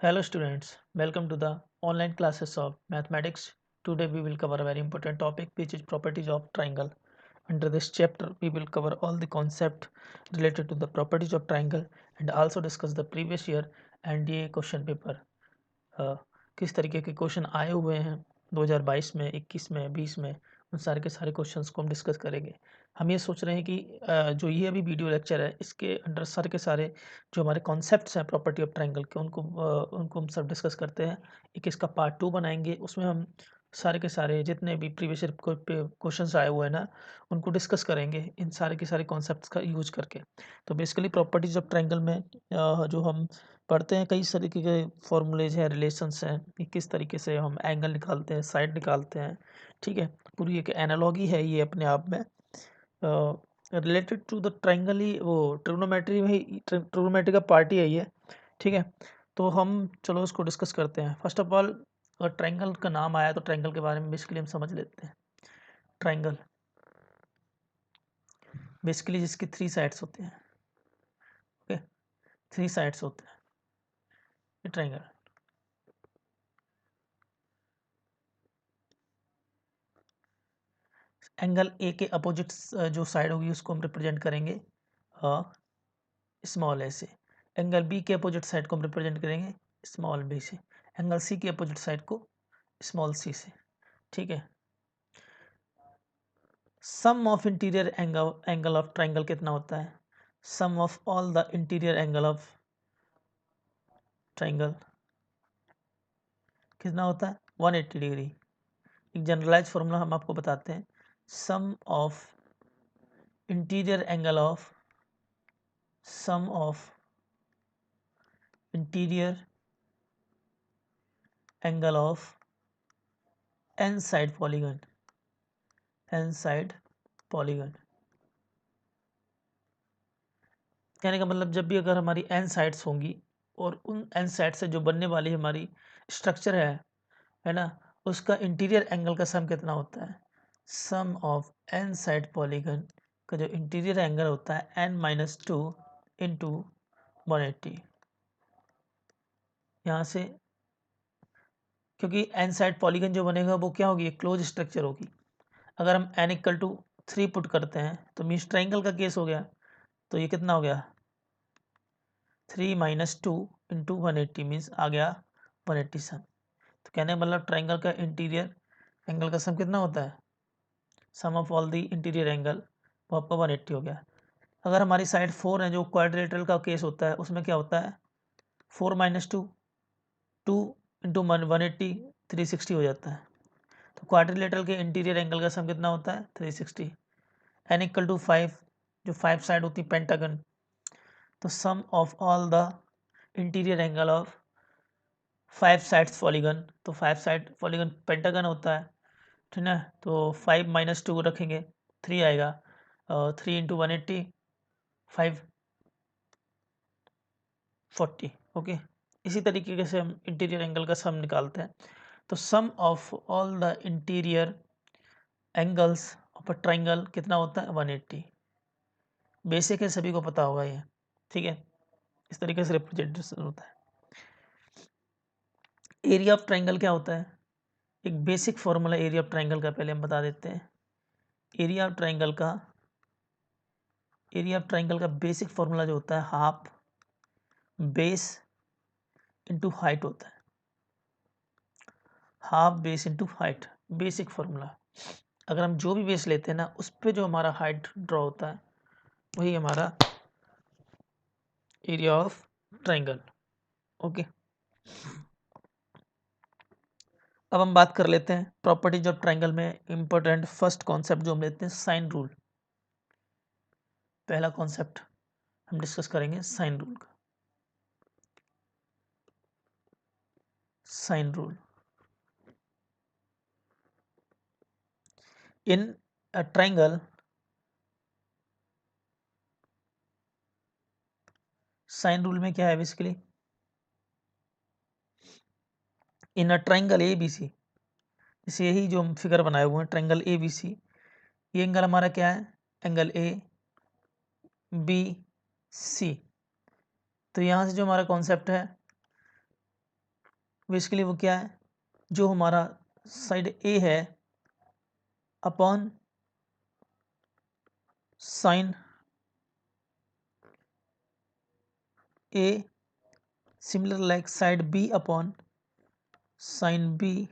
Hello students, welcome to the online classes of mathematics. Today we will cover a very important topic which is properties of triangle. Under this chapter we will cover all the concept related to the properties of triangle and also discuss the previous year NDA question paper. किस तरीके के question आए हुए हैं 2022 में, 21 में, 20 में, उन सारे के सारे क्वेश्चंस को हम डिस्कस करेंगे। हम ये सोच रहे हैं कि जो ये अभी वीडियो लेक्चर है इसके अंडर सारे के सारे जो हमारे कॉन्सेप्ट्स हैं प्रॉपर्टी ऑफ ट्रायंगल के उनको हम सब डिस्कस करते हैं। एक इसका पार्ट 2 बनाएंगे, उसमें हम सारे के सारे जितने भी प्रीवियस ईयर क्वेश्चंस आए हुए हैं ना उनको डिस्कस करेंगे इन सारे के सारे कॉन्सेप्ट्स का यूज करके। तो बेसिकली प्रॉपर्टीज ऑफ ट्रायंगल में जो हम पढ़ते हैं कई तरीके के फॉर्मूलेज हैं, रिलेशंस हैं कि किस तरीके से हम एंगल निकालते हैं, साइड निकालते हैं। ठीक है, पूरी एक एनालॉगी है ये अपने आप में। रिलेटेड टू द ट्रायंगल ही वो ट्रिग्नोमेट्री में ही ट्रिग्नोमेट्री का पार्ट ही है ये। ठीक है, तो हम चलो उसको डिस्कस करते हैं। फर्स्ट ऑफ ऑल अगर ट्रायंगल का नाम आया तो ट्रायंगल के बारे में बेसिकली हम समझ लेते हैं। ट्रायंगल बेसिकली जिसकी 3 साइड्स होते हैं। ओके, 3 साइड्स होते हैं ये ट्रायंगल। एंगल ए के अपोजिट जो साइड होगी उसको हम रिप्रेजेंट करेंगे स्मॉल ए से। एंगल बी के अपोजिट साइड को हम रिप्रेजेंट करेंगे स्मॉल बी से। एंगल सी के अपोजिट साइड को स्मॉल सी से। ठीक है, sum of interior angle of triangle कितना होता है? Sum of all the interior angle of triangle कितना होता है? 180 डिग्री। एक जनरलाइज फॉर्मूला हम आपको बताते हैं। Sum of interior angle of sum of interior angle of N side polygon. N side polygon कहने का मतलब जब भी अगर हमारी एन साइड्स होंगी और उन एन साइड से जो बनने वाली हमारी स्ट्रक्चर है ना, उसका इंटीरियर एंगल का सम कितना होता है? Sum of N side polygon का जो इंटीरियर एंगल होता है n-2 इंटू 180। यहाँ से क्योंकि एन साइड पॉलीगन जो बनेगा वो क्या होगी? एक क्लोज स्ट्रक्चर होगी। अगर हम n=3 पुट करते हैं तो मीन्स ट्राइंगल का केस हो गया। तो ये कितना हो गया? 3 - 2 इंटू 180 मीन्स आ गया 180 सम। तो कहने का मतलब ट्राइंगल का इंटीरियर एंगल का सम कितना होता है? Sum of all the interior angle वो आपका 180 हो गया। अगर हमारी साइड 4 है जो क्वाड्रिलेटरल का केस होता है उसमें क्या होता है? 4 - 2 2 इंटू 180 360 हो जाता है। तो क्वाड्रिलेटरल के इंटीरियर एंगल का सम कितना होता है? 360। n=5 जो 5 साइड होती है पेंटागन। तो sum of all the interior angle of 5 sides polygon. तो 5 साइड पॉलीगन पेंटागन होता है, ठीक है। तो 5 - 2 रखेंगे 3 आएगा। 3 इंटू 180 540। ओके, इसी तरीके से हम इंटीरियर एंगल का सम निकालते हैं। तो sum of all the interior angles of a triangle कितना होता है? 180। बेसिक है, सभी को पता होगा ये। ठीक है, इस तरीके से रिप्रेजेंटेशन होता है। एरिया ऑफ ट्राइंगल क्या होता है? एक basic formula area of triangle का पहले हम बता देते हैं। एरिया ऑफ ट्राइंगल का बेसिक फॉर्मूला जो होता है हाफ बेस इंटू हाइट होता है। Half base into height basic formula. अगर हम जो भी बेस लेते हैं ना उस पर जो हमारा हाइट ड्रॉ होता है वही हमारा एरिया ऑफ ट्राइंगल। ओके, अब हम बात कर लेते हैं प्रॉपर्टीज ऑफ ट्राइंगल में इंपॉर्टेंट फर्स्ट कॉन्सेप्ट जो हम लेते हैं साइन रूल। पहला कॉन्सेप्ट हम डिस्कस करेंगे साइन रूल का। Sine rule in a triangle sine rule में क्या है basically? In a triangle A B C, जैसे यही जो हम फिगर बनाए हुए हैं ट्राइंगल ए बी सी, ये एंगल हमारा क्या है? Angle A B C. तो यहाँ से जो हमारा कॉन्सेप्ट है बेसिकली वो क्या है, जो हमारा साइड ए है upon sine A, similar like side B upon sine B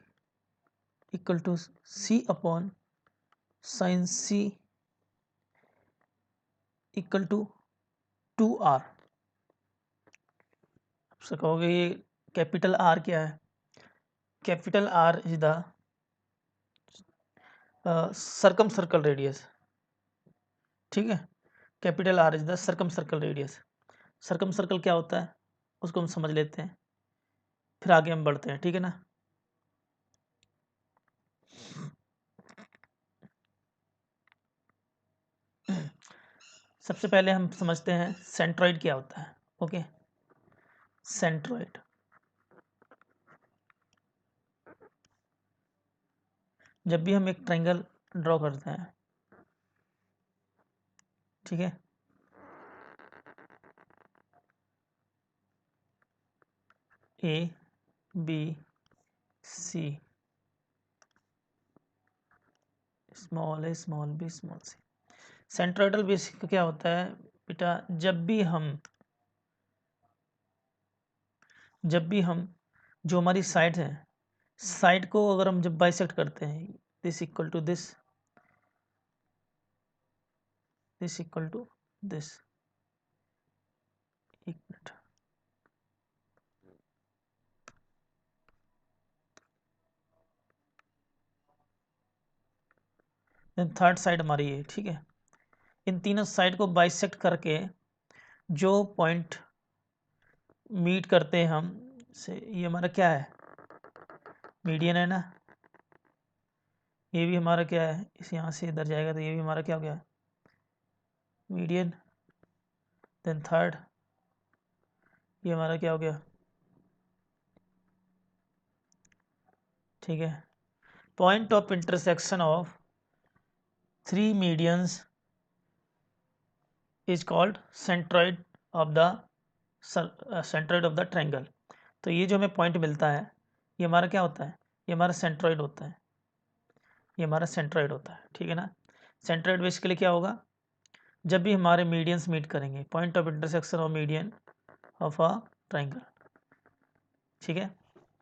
equal to C upon sine C equal to 2r। आपसे कहोगे ये कैपिटल आर क्या है? Capital R is the circumcircle radius. ठीक है, capital R is the circumcircle radius. Circumcircle क्या होता है उसको हम समझ लेते हैं, फिर आगे हम बढ़ते हैं। ठीक है ना। सबसे पहले हम समझते हैं सेंट्रॉइड क्या होता है। ओके, सेंट्रॉइड जब भी हम एक ट्रायंगल ड्रॉ करते हैं, ठीक है, A B C, small A small B small C. Centroidal basic क्या होता है बेटा, जब भी हम जो हमारी साइड है, साइड को अगर हम जब बाइसेक्ट करते हैं, this equal to this, this equal to this, एक मिनट, देन थर्ड साइड हमारी ये। ठीक है, इन तीनों साइड को बाइसेक्ट करके जो पॉइंट मीट करते हैं हम से, ये हमारा क्या है, मीडियन है ना। ये भी हमारा क्या है, इस यहाँ से इधर जाएगा तो ये भी हमारा क्या हो गया, मीडियन। देन थर्ड, ये हमारा क्या हो गया, ठीक है, point of intersection of 3 medians is called centroid of the centroid of the triangle. तो ये जो हमें पॉइंट मिलता है ये हमारा क्या होता है, ये हमारा सेंट्रॉइड होता है, ये हमारा सेंट्रॉइड होता है। ठीक है ना। सेंट्रॉइड बेसिकली क्या होगा, जब भी हमारे मीडियंस मीट करेंगे, point of intersection of median of a triangle. ठीक है,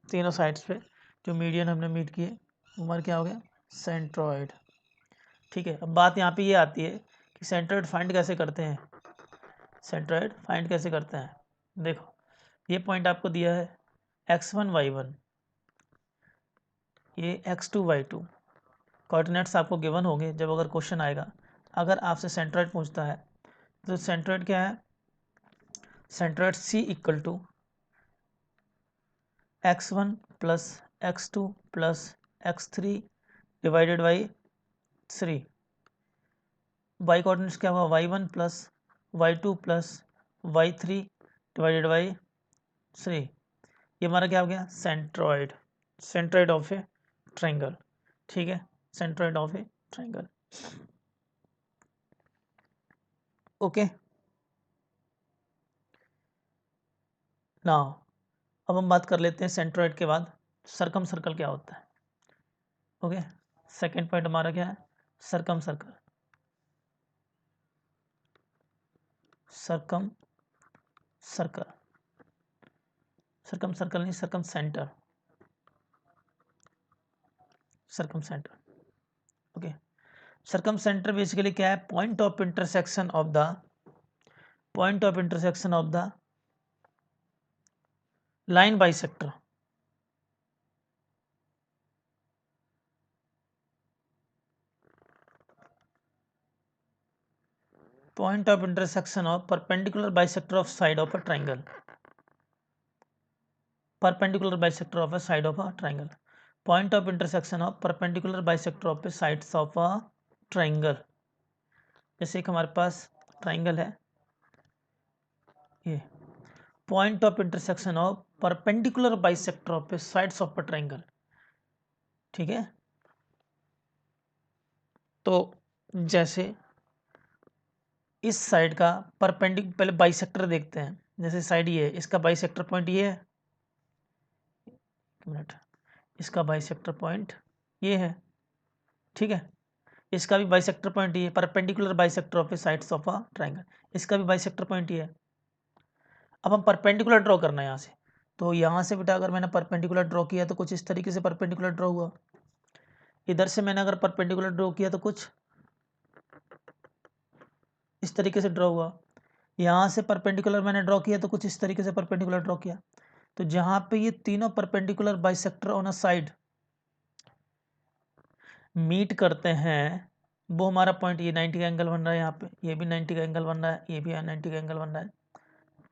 तीनों साइड्स पे जो मीडियन हमने मीट किए वो हमारा क्या हो गया, सेंट्रॉइड। ठीक है, अब बात यहाँ पे ये आती है कि सेंट्रॉइड फाइंड कैसे करते हैं। सेंट्रॉइड फाइंड कैसे करते हैं, देखो ये पॉइंट आपको दिया है x1 y1, ये x2 y2, कोऑर्डिनेट्स आपको गिवन होंगे जब अगर क्वेश्चन आएगा। अगर आपसे सेंट्रॉइड पूछता है तो सेंट्रॉइड क्या है, centroid c equal to x1 plus x2 plus x3 divided by 3। y coordinates क्या होगा, y1 plus y2 plus y3 divided by 3। ये हमारा क्या हो गया, centroid, centroid of a triangle. ठीक है, centroid of a triangle. Okay, now अब हम बात कर लेते हैं सेंट्रॉइड के बाद सरकम सर्कल क्या होता है। ओके, सेकंड पॉइंट हमारा क्या है, circumcircle. Circumcircle, circumcircle नहीं, circumcentre, circumcentre. Okay, circumcentre basically क्या है, point of intersection of the, point of intersection of the line bisector. Point of intersection of perpendicular bisector of side of a triangle. Perpendicular bisector of a side of a triangle. Point of intersection of perpendicular bisector of a sides of a triangle. जैसे एक हमारे पास triangle है, ये point of intersection of perpendicular bisector of A sides of a triangle. ठीक है, तो जैसे इस साइड का परपेंडिकुलर, पहले बाइसेक्टर देखते हैं। जैसे साइड ये है, इसका बाइसेक्टर पॉइंट ये है, मिनट, इसका बाइसेक्टर पॉइंट ये है, ठीक है, इसका भी बाइसेक्टर पॉइंट ये, perpendicular bisector of A sides of a triangle, इसका भी बाइसेक्टर पॉइंट ये है। अब हम परपेंडिकुलर ड्रॉ करना है यहाँ से, तो यहाँ से बेटा अगर मैंने परपेंडिकुलर ड्रॉ किया तो कुछ इस तरीके से परपेंडिकुलर ड्रॉ हुआ, इधर से मैंने अगर परपेंडिकुलर ड्रॉ किया तो कुछ इस तरीके से ड्रॉ हुआ, यहाँ से परपेंडिकुलर मैंने ड्रॉ किया तो कुछ इस तरीके से परपेंडिकुलर ड्रॉ किया। तो जहाँ पे ये तीनों perpendicular bisector on a side meet करते हैं, वो हमारा पॉइंट ये 90 का एंगल बन रहा है, यहाँ पे ये भी 90 का एंगल बन रहा है, ये भी 90 का एंगल बन रहा है।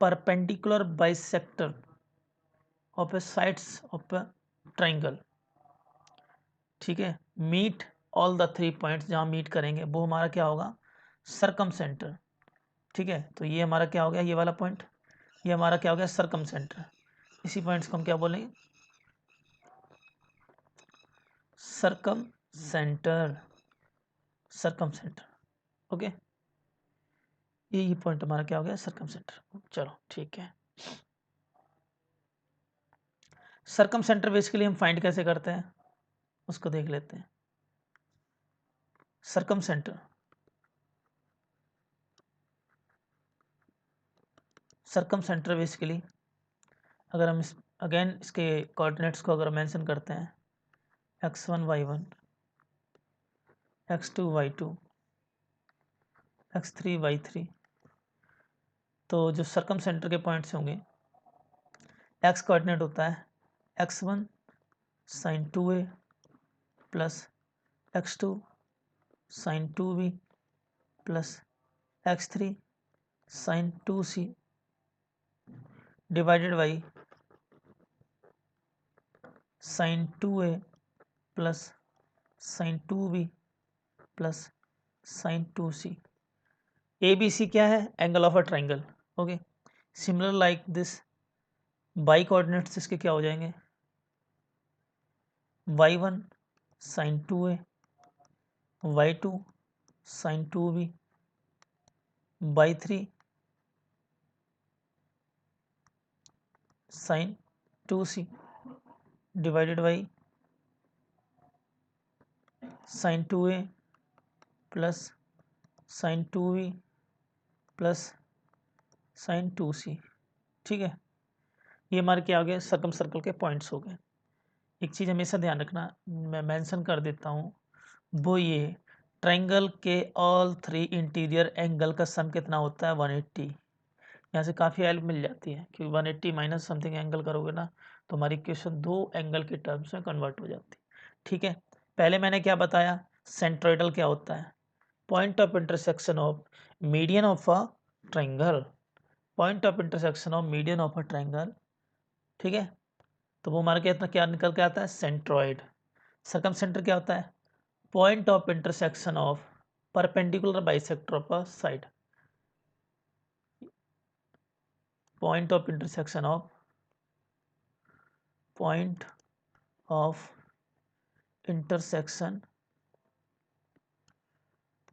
Perpendicular bisector of A sides of a triangle, ठीक है, मीट ऑल द 3 पॉइंट्स, जहाँ मीट करेंगे वो हमारा क्या होगा, सरकम सेंटर, ठीक है। तो ये हमारा क्या हो गया, ये वाला पॉइंट, ये हमारा क्या हो गया, सरकम सेंटर। इसी पॉइंट्स को हम क्या बोलेंगे, सरकम सेंटर, सरकम सेंटर, ओके। ये पॉइंट हमारा क्या हो गया, सरकम सेंटर। चलो ठीक है, सरकम सेंटर बेसिकली हम फाइंड कैसे करते हैं उसको देख लेते हैं। सरकम सेंटर, सरकम सेंटर बेसिकली अगर हम अगेन इसके कोऑर्डिनेट्स को अगर मेंशन करते हैं, x1 y1, x2 y2, x3 y3, तो जो सरकम सेंटर के पॉइंट्स होंगे, x कोऑर्डिनेट होता है x1 sin 2a plus x2 sin 2b plus x3 sin 2c divided by sin 2a plus sin 2b plus sin 2c। A B C क्या है, angle of a triangle, okay. Similar like this by coordinates इसके क्या हो जाएंगे, y1 sin 2a, y2 sin 2b, y3 sin 2c divided by sin 2a plus sin 2b plus sin 2c, ठीक है। ये हमारे क्या हो गए, सरकम सर्कल के पॉइंट्स हो गए। एक चीज़ हमेशा ध्यान रखना, मैं मेंशन कर देता हूँ, वो ये ट्रायंगल के ऑल 3 इंटीरियर एंगल का सम कितना होता है, 180। यहाँ से काफ़ी हेल्प मिल जाती है, क्योंकि 180 माइनस समथिंग एंगल करोगे ना तो हमारी इक्वेशन 2 एंगल के टर्म्स में कन्वर्ट हो जाती है, ठीक है। पहले मैंने क्या बताया, सेंट्रोइडल क्या होता है, point of intersection of median of a triangle, point of intersection of median of a triangle, ठीक है। तो वो हमारा क्या निकल के आता है, सेंट्रॉइड। सरकम सेंटर क्या होता है, point of intersection of perpendicular bisector of a side, point of intersection of point of intersection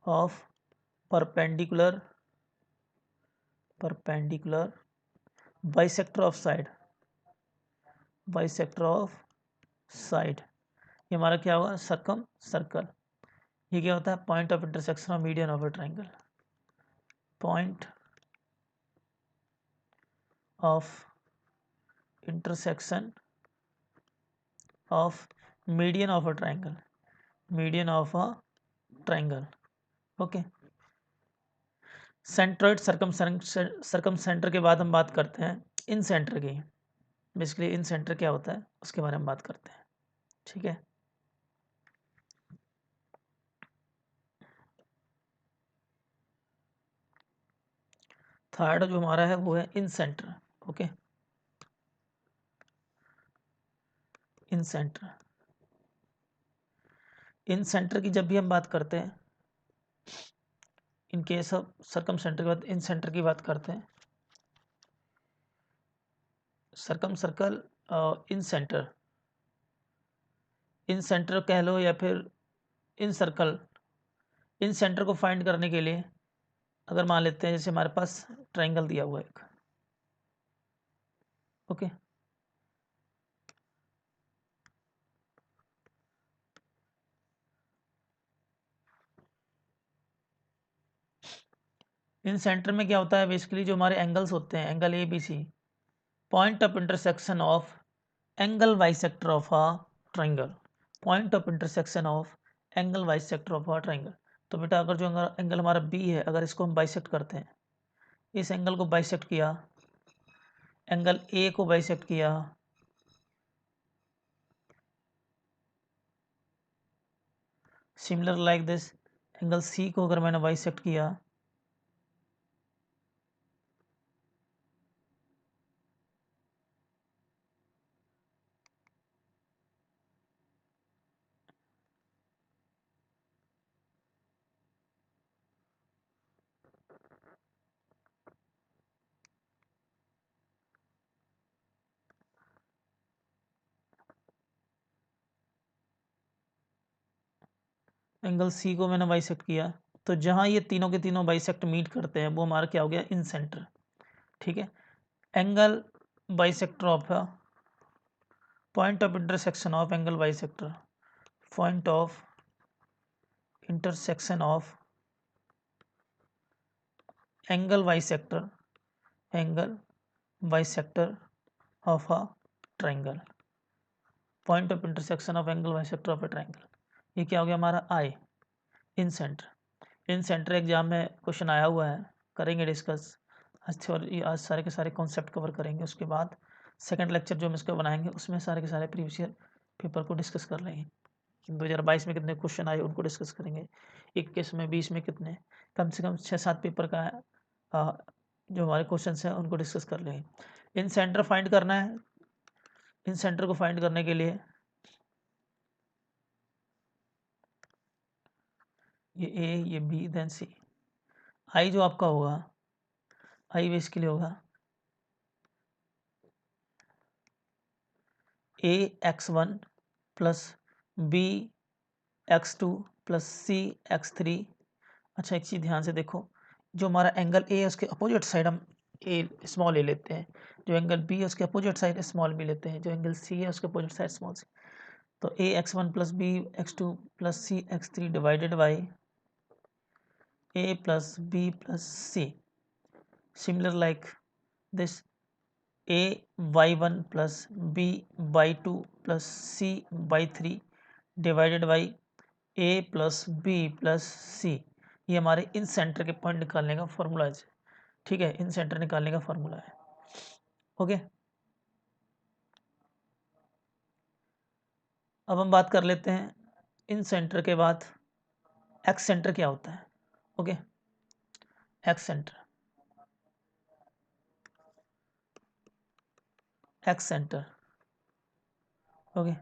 of perpendicular bisector of side, bisector of side, ये हमारा क्या होगा, सरकम सर्कल। ये क्या होता है, point of intersection of median of a triangle, point of intersection of median of a triangle, median of a triangle, okay. Centroid circumcentre के बाद हम बात करते हैं इन सेंटर की। बेसिकली इन सेंटर क्या होता है उसके बारे में बात करते हैं, ठीक है। थर्ड जो हमारा है वो है incentre, okay. Incentre, incentre की जब भी हम बात करते हैं, in case of circumcentre के बाद इन सेंटर की बात करते हैं, circumcircle incentre, incentre कह लो या फिर इन सर्कल, इन सेंटर को फाइंड करने के लिए अगर मान लेते हैं जैसे हमारे पास ट्रायंगल दिया हुआ है एक, ओके। इन सेंटर में क्या होता है बेसिकली, जो हमारे एंगल्स होते हैं, angle A B C, point of intersection of angle bisector of a triangle, point of intersection of angle bisector of a triangle. तो बेटा अगर जो एंगल हमारा बी है, अगर इसको हम बाइसेक्ट करते हैं, इस एंगल को बाइसेक्ट किया, एंगल ए को बाइसेक्ट किया, similar like this angle C को अगर मैंने बाइसेक्ट किया, एंगल सी को मैंने बाइसेक्ट किया, तो जहां ये तीनों के तीनों बाइसेक्ट मीट करते हैं वो हमारा क्या हो गया, इन सेंटर। ठीक है, angle bisector of point of intersection of angle bisector, point of intersection of angle bisector, angle bisector of a triangle, point of intersection of angle bisector of a triangle. ये क्या हो गया हमारा आई, इन सेंटर। इन centre exam में question आया हुआ है, करेंगे डिस्कस आज थ्योरी, आज सारे के सारे कॉन्सेप्ट कवर करेंगे। उसके बाद सेकंड लेक्चर जो हम इसका बनाएंगे उसमें सारे के सारे प्रीवियस ईयर पेपर को डिस्कस कर लेंगे। 2022 में कितने क्वेश्चन आए उनको डिस्कस करेंगे, 21 में 20 में कितने, कम से कम 6-7 पेपर का जो हमारे क्वेश्चन हैं उनको डिस्कस कर लेंगे। इन सेंटर फाइंड करना है, इन सेंटर को फाइंड करने के लिए ये ए, ये बी, देन सी। आई जो आपका होगा, आई बेस के लिए होगा A x1 plus B x2 plus C x3। अच्छा एक चीज़ ध्यान से देखो, जो हमारा एंगल ए है उसके अपोजिट साइड हम ए स्मॉल ले लेते हैं, जो एंगल बी है उसके अपोजिट साइड स्मॉल भी लेते हैं, जो एंगल सी है उसके अपोजिट साइड स्मॉल सी। तो A x1 plus B x2 plus C x3 divided by A plus B plus C, similar like this A y1 plus B y2 plus C y3 divided by A plus B plus C. ये हमारे इन centre के point निकालने का formula है। ठीक है, इन centre निकालने का फॉर्मूला है। ओके, अब हम बात कर लेते हैं इन सेंटर के बाद एक्स सेंटर क्या होता है। Okay, x centre, x centre. Okay,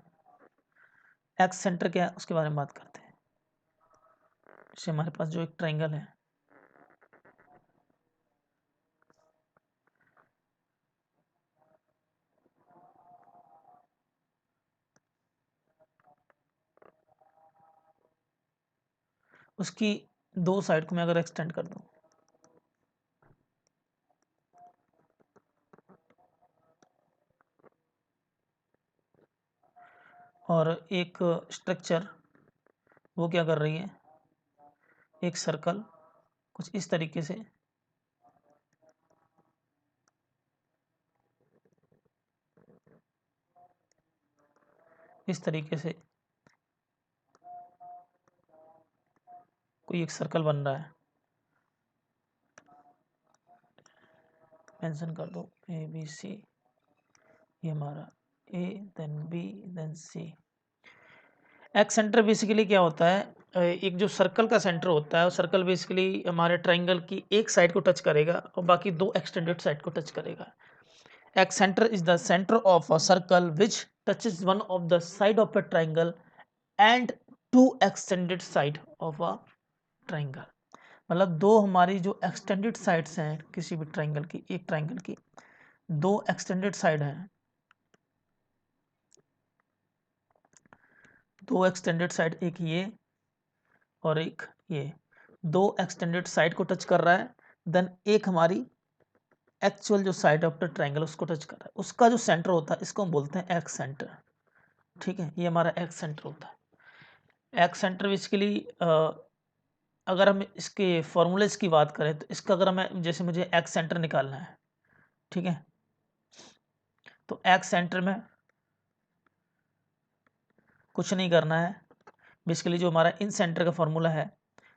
x centre क्या है उसके बारे में बात करते हैं। जैसे हमारे पास जो एक ट्राइंगल है, उसकी दो साइड को मैं अगर एक्सटेंड कर दूं, और एक स्ट्रक्चर वो क्या कर रही है, एक सर्कल कुछ इस तरीके से इस तरीके से कोई एक सर्कल बन रहा है, मेंशन कर दो ए बी सी, ये हमारा A then B then C. X centre basically क्या होता है, एक जो सर्कल का सेंटर होता है, सर्कल बेसिकली हमारे ट्राइंगल की एक साइड को टच करेगा और बाकी दो एक्सटेंडेड साइड को टच करेगा। Excentre is the centre of a circle which touches one of the side of a triangle and two extended side of a triangle. मतलब दो हमारी जो एक्सटेंडेड साइड्स हैं किसी भी ट्राइंगल की, एक ट्राइंगल की दो एक्सटेंडेड साइड हैं, दो एक्सटेंडेड साइड, एक ये और एक ये, दो एक्सटेंडेड साइड को टच कर रहा है, देन एक हमारी एक्चुअल जो साइड ऑफ द ट्राइंगल उसको टच कर रहा है, उसका जो सेंटर होता है इसको हम बोलते हैं एक्स सेंटर। ठीक है, ये हमारा एक्स सेंटर होता है। एक्स सेंटर बेसिकली अगर हम इसके फॉर्मूलेस की बात करें तो इसका अगर हमें जैसे मुझे एक्स सेंटर निकालना है, ठीक है, तो एक्स सेंटर में कुछ नहीं करना है, बेसिकली जो हमारा इन सेंटर का फॉर्मूला है,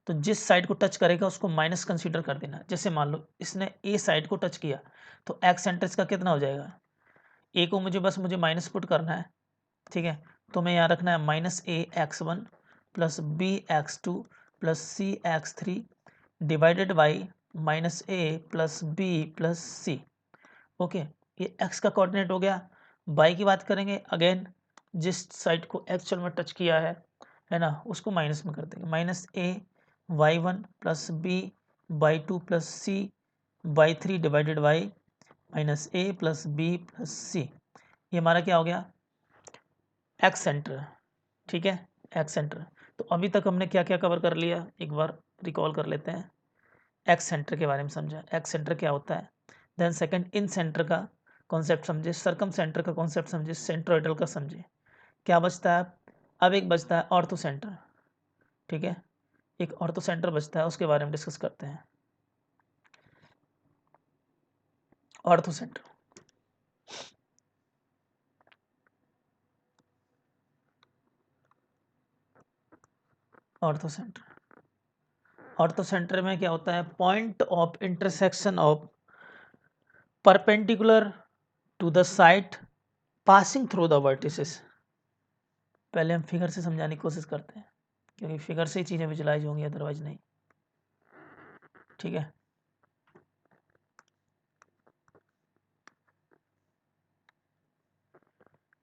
तो जिस साइड को टच करेगा उसको माइनस कंसीडर कर देना। जैसे मान लो इसने ए साइड को टच किया तो एक्स सेंटर इसका कितना हो जाएगा, ए को मुझे माइनस पुट करना है, ठीक है, तो मैं यहाँ रखना है minus A X one plus B X two plus C X three divided by minus A plus B plus C. Okay, ये एक्स का कोऑर्डिनेट हो गया। बाई की बात करेंगे, अगेन जिस साइड को एक्चुअल में टच किया है ना, उसको माइनस में कर देंगे, minus A Y one plus B by two plus C by three divided by minus A plus B plus C. ये हमारा क्या हो गया, एक्स सेंटर, ठीक है, एक्स सेंटर। तो अभी तक हमने क्या क्या कवर कर लिया, एक बार रिकॉल कर लेते हैं। एक्स सेंटर के बारे में समझा, एक्स सेंटर क्या होता है, देन सेकंड इन सेंटर का कॉन्सेप्ट समझे, सर्कम सेंटर का कॉन्सेप्ट समझे, सेंट्रोइडल का समझे। क्या बचता है अब एक बचता है ऑर्थो सेंटर, ठीक है, एक ऑर्थो सेंटर बचता है, उसके बारे में डिस्कस करते हैं। Orthocentre, orthocentre, orthocentre में क्या होता है, point of intersection of perpendicular to the side passing through the vertices. पहले हम फिगर से समझाने की कोशिश करते हैं, क्योंकि फिगर से ही चीज़ें विजुलाइज होंगी, अदरवाइज नहीं, ठीक है।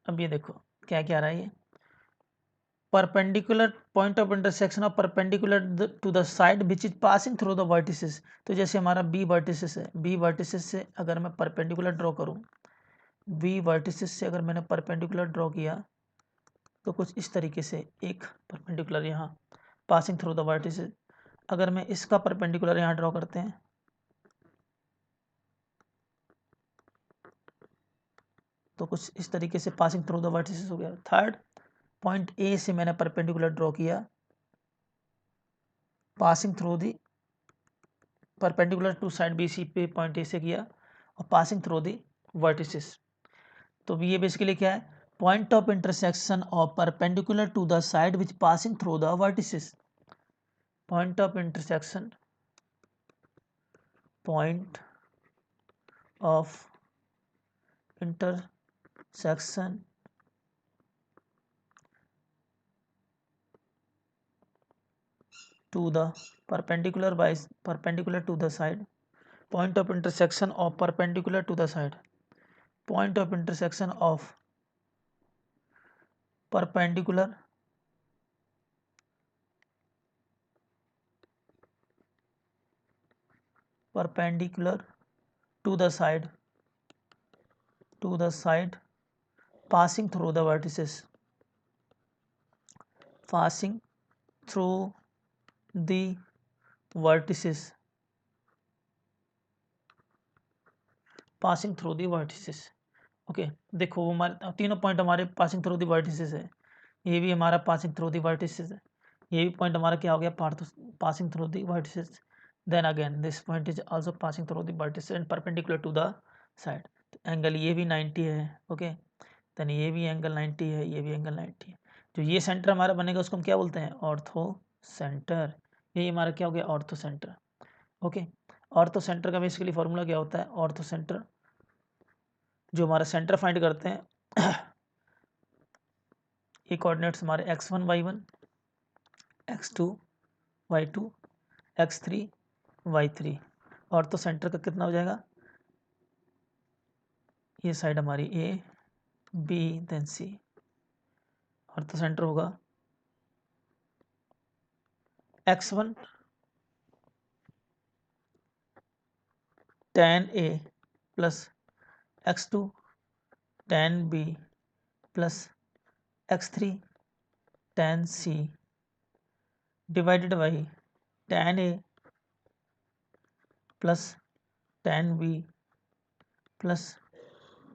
अब ये देखो क्या क्या रहा है, ये perpendicular point of intersection of perpendicular to the side which is passing through the vertices. तो जैसे हमारा बी वर्टिसेस है, बी वर्टिसेस से अगर मैं परपेंडिकुलर ड्रॉ करूं, बी वर्टिसेस से अगर मैंने परपेंडिकुलर ड्रॉ किया तो कुछ इस तरीके से एक परपेंडिकुलर यहाँ पासिंग थ्रू द वर्टिसेस। अगर मैं इसका परपेंडिकुलर यहाँ ड्रॉ करते हैं तो कुछ इस तरीके से पासिंग थ्रू द वर्टिसेस हो गया। थर्ड, पॉइंट ए से मैंने परपेंडिकुलर ड्रॉ किया passing through the perpendicular to side B C पे पॉइंट ए से किया और पासिंग थ्रू दी वर्टिसेस। तो ये बेसिकली क्या है, point of intersection of perpendicular to the side which passing through the vertices. Point of intersection, point of intersection to the perpendicular to the side, point of intersection of perpendicular to the side, point of intersection of perpendicular to the side passing through the vertices, passing through the vertices, passing through the vertices। Okay, देखो वो हमारे तीनों point हमारे passing through the vertices है, ये भी हमारा passing through the vertices है, ये भी पॉइंट हमारा क्या हो गया, passing through the vertices. Then again this point is also passing through the vertices and perpendicular to the side. तो एंगल ये भी 90 है, ओके, देन ये भी एंगल 90 है, ये भी एंगल 90 है। जो ये सेंटर हमारा बनेगा उसको हम क्या बोलते हैं, ऑर्थो सेंटर। यही हमारा क्या हो गया, ortho centre. Okay, ortho centre का बेसिकली फॉर्मूला क्या होता है, ऑर्थो सेंटर जो हमारा सेंटर फाइंड करते हैं ये कोऑर्डिनेट्स हमारे x1 y1 x2 y2 x3 y3। और तो सेंटर का कितना हो जाएगा, ये साइड हमारी ए बी देन सी, और तो सेंटर होगा x1 tan a plus x2 tan b plus x3 tan c divided by tan a plus tan b plus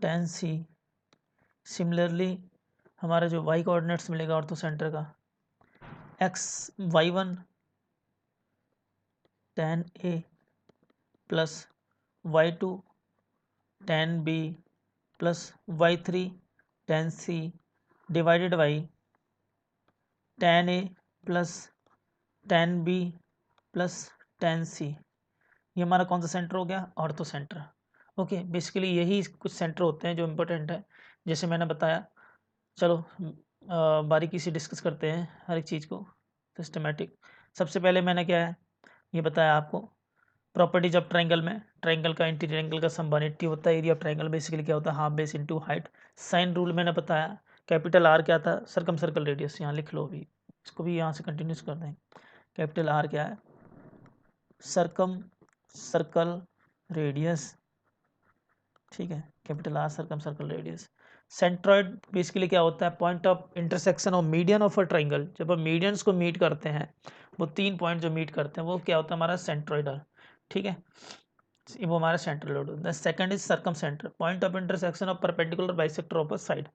tan c। Similarly हमारा जो y कोऑर्डिनेट्स मिलेगा ऑर्थो सेंटर का, x y1 tan A plus y2 tan B plus y3 tan C divided by tan A plus tan B plus tan C। ये हमारा कौन सा centre हो गया? Ortho centre. ओके, बेसिकली यही कुछ सेंटर होते हैं जो इम्पोर्टेंट है, जैसे मैंने बताया। चलो बारीकी से डिस्कस करते हैं हर एक चीज़ को सिस्टमेटिक। सबसे पहले मैंने क्या है ये बताया आपको, प्रॉपर्टीज ऑफ ट्रायंगल में ट्रायंगल का इंटीरियर एंगल का सम 180 होता है। एरिया ऑफ ट्रायंगल बेसिकली क्या होता है? Half base into height. Sine rule मैंने बताया, कैपिटल आर क्या था? Circumcircle radius. यहाँ लिख लो, अभी इसको भी यहाँ से कंटिन्यूस कर दें। कैपिटल आर क्या है? सर्कम सर्कल रेडियस, ठीक है। Capital are circum circle radius. Centroid basically क्या होता है? Point of intersection of median of a triangle. जब हम मीडियंस को मीट करते हैं, वो 3 पॉइंट जो मीट करते हैं वो क्या होता है? हमारा सेंट्रॉइडल, ठीक है, वो हमारा सेंट्रल लोड होता है। Second is circumcentre, point of intersection of perpendicular bisector of a side.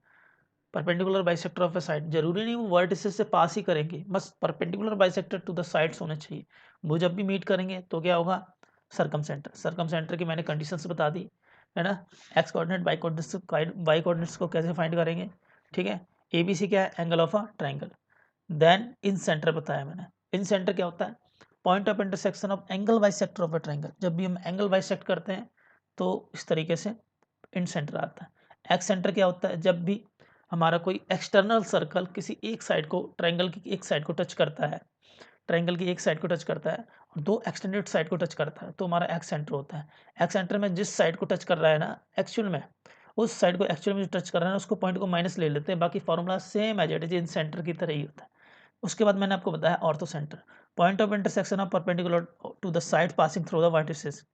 Perpendicular bisector of a side जरूरी नहीं वो वर्टिसेस से पास ही करेंगे, बस perpendicular bisector to the sides होने चाहिए। वो जब भी मीट करेंगे तो क्या होगा? Circum centre. सर्कम सेंटर की मैंने कंडीशंस बता दी है ना। एक्स कोऑर्डिनेट वाई कोऑर्डिनेट्स को कैसे फाइंड करेंगे, ठीक है। ABC क्या है? Angle of a triangle. Then incentre बताया मैंने। इन सेंटर क्या होता है? Point of intersection of angle bisector of a triangle. जब भी हम एंगल बाइसेक्ट करते हैं तो इस तरीके से इन सेंटर आता है। एक्स सेंटर क्या होता है? जब भी हमारा कोई एक्सटर्नल सर्कल किसी एक साइड को, ट्रायंगल की एक साइड को टच करता है, ट्रायंगल की एक साइड को टच करता है और दो एक्सटेंडेड साइड को टच करता है, तो हमारा एक्स सेंटर होता है। एक्स सेंटर में जिस साइड को टच कर रहा है ना एक्चुअल में, उस साइड को एक्चुअल में जो टच कर रहा है ना उसको पॉइंट को माइनस ले लेते हैं, बाकी formula same as it is incentre की तरह ही होता है। उसके बाद मैंने आपको बताया orthocentre, point of intersection of perpendicular to the side passing through the vertices.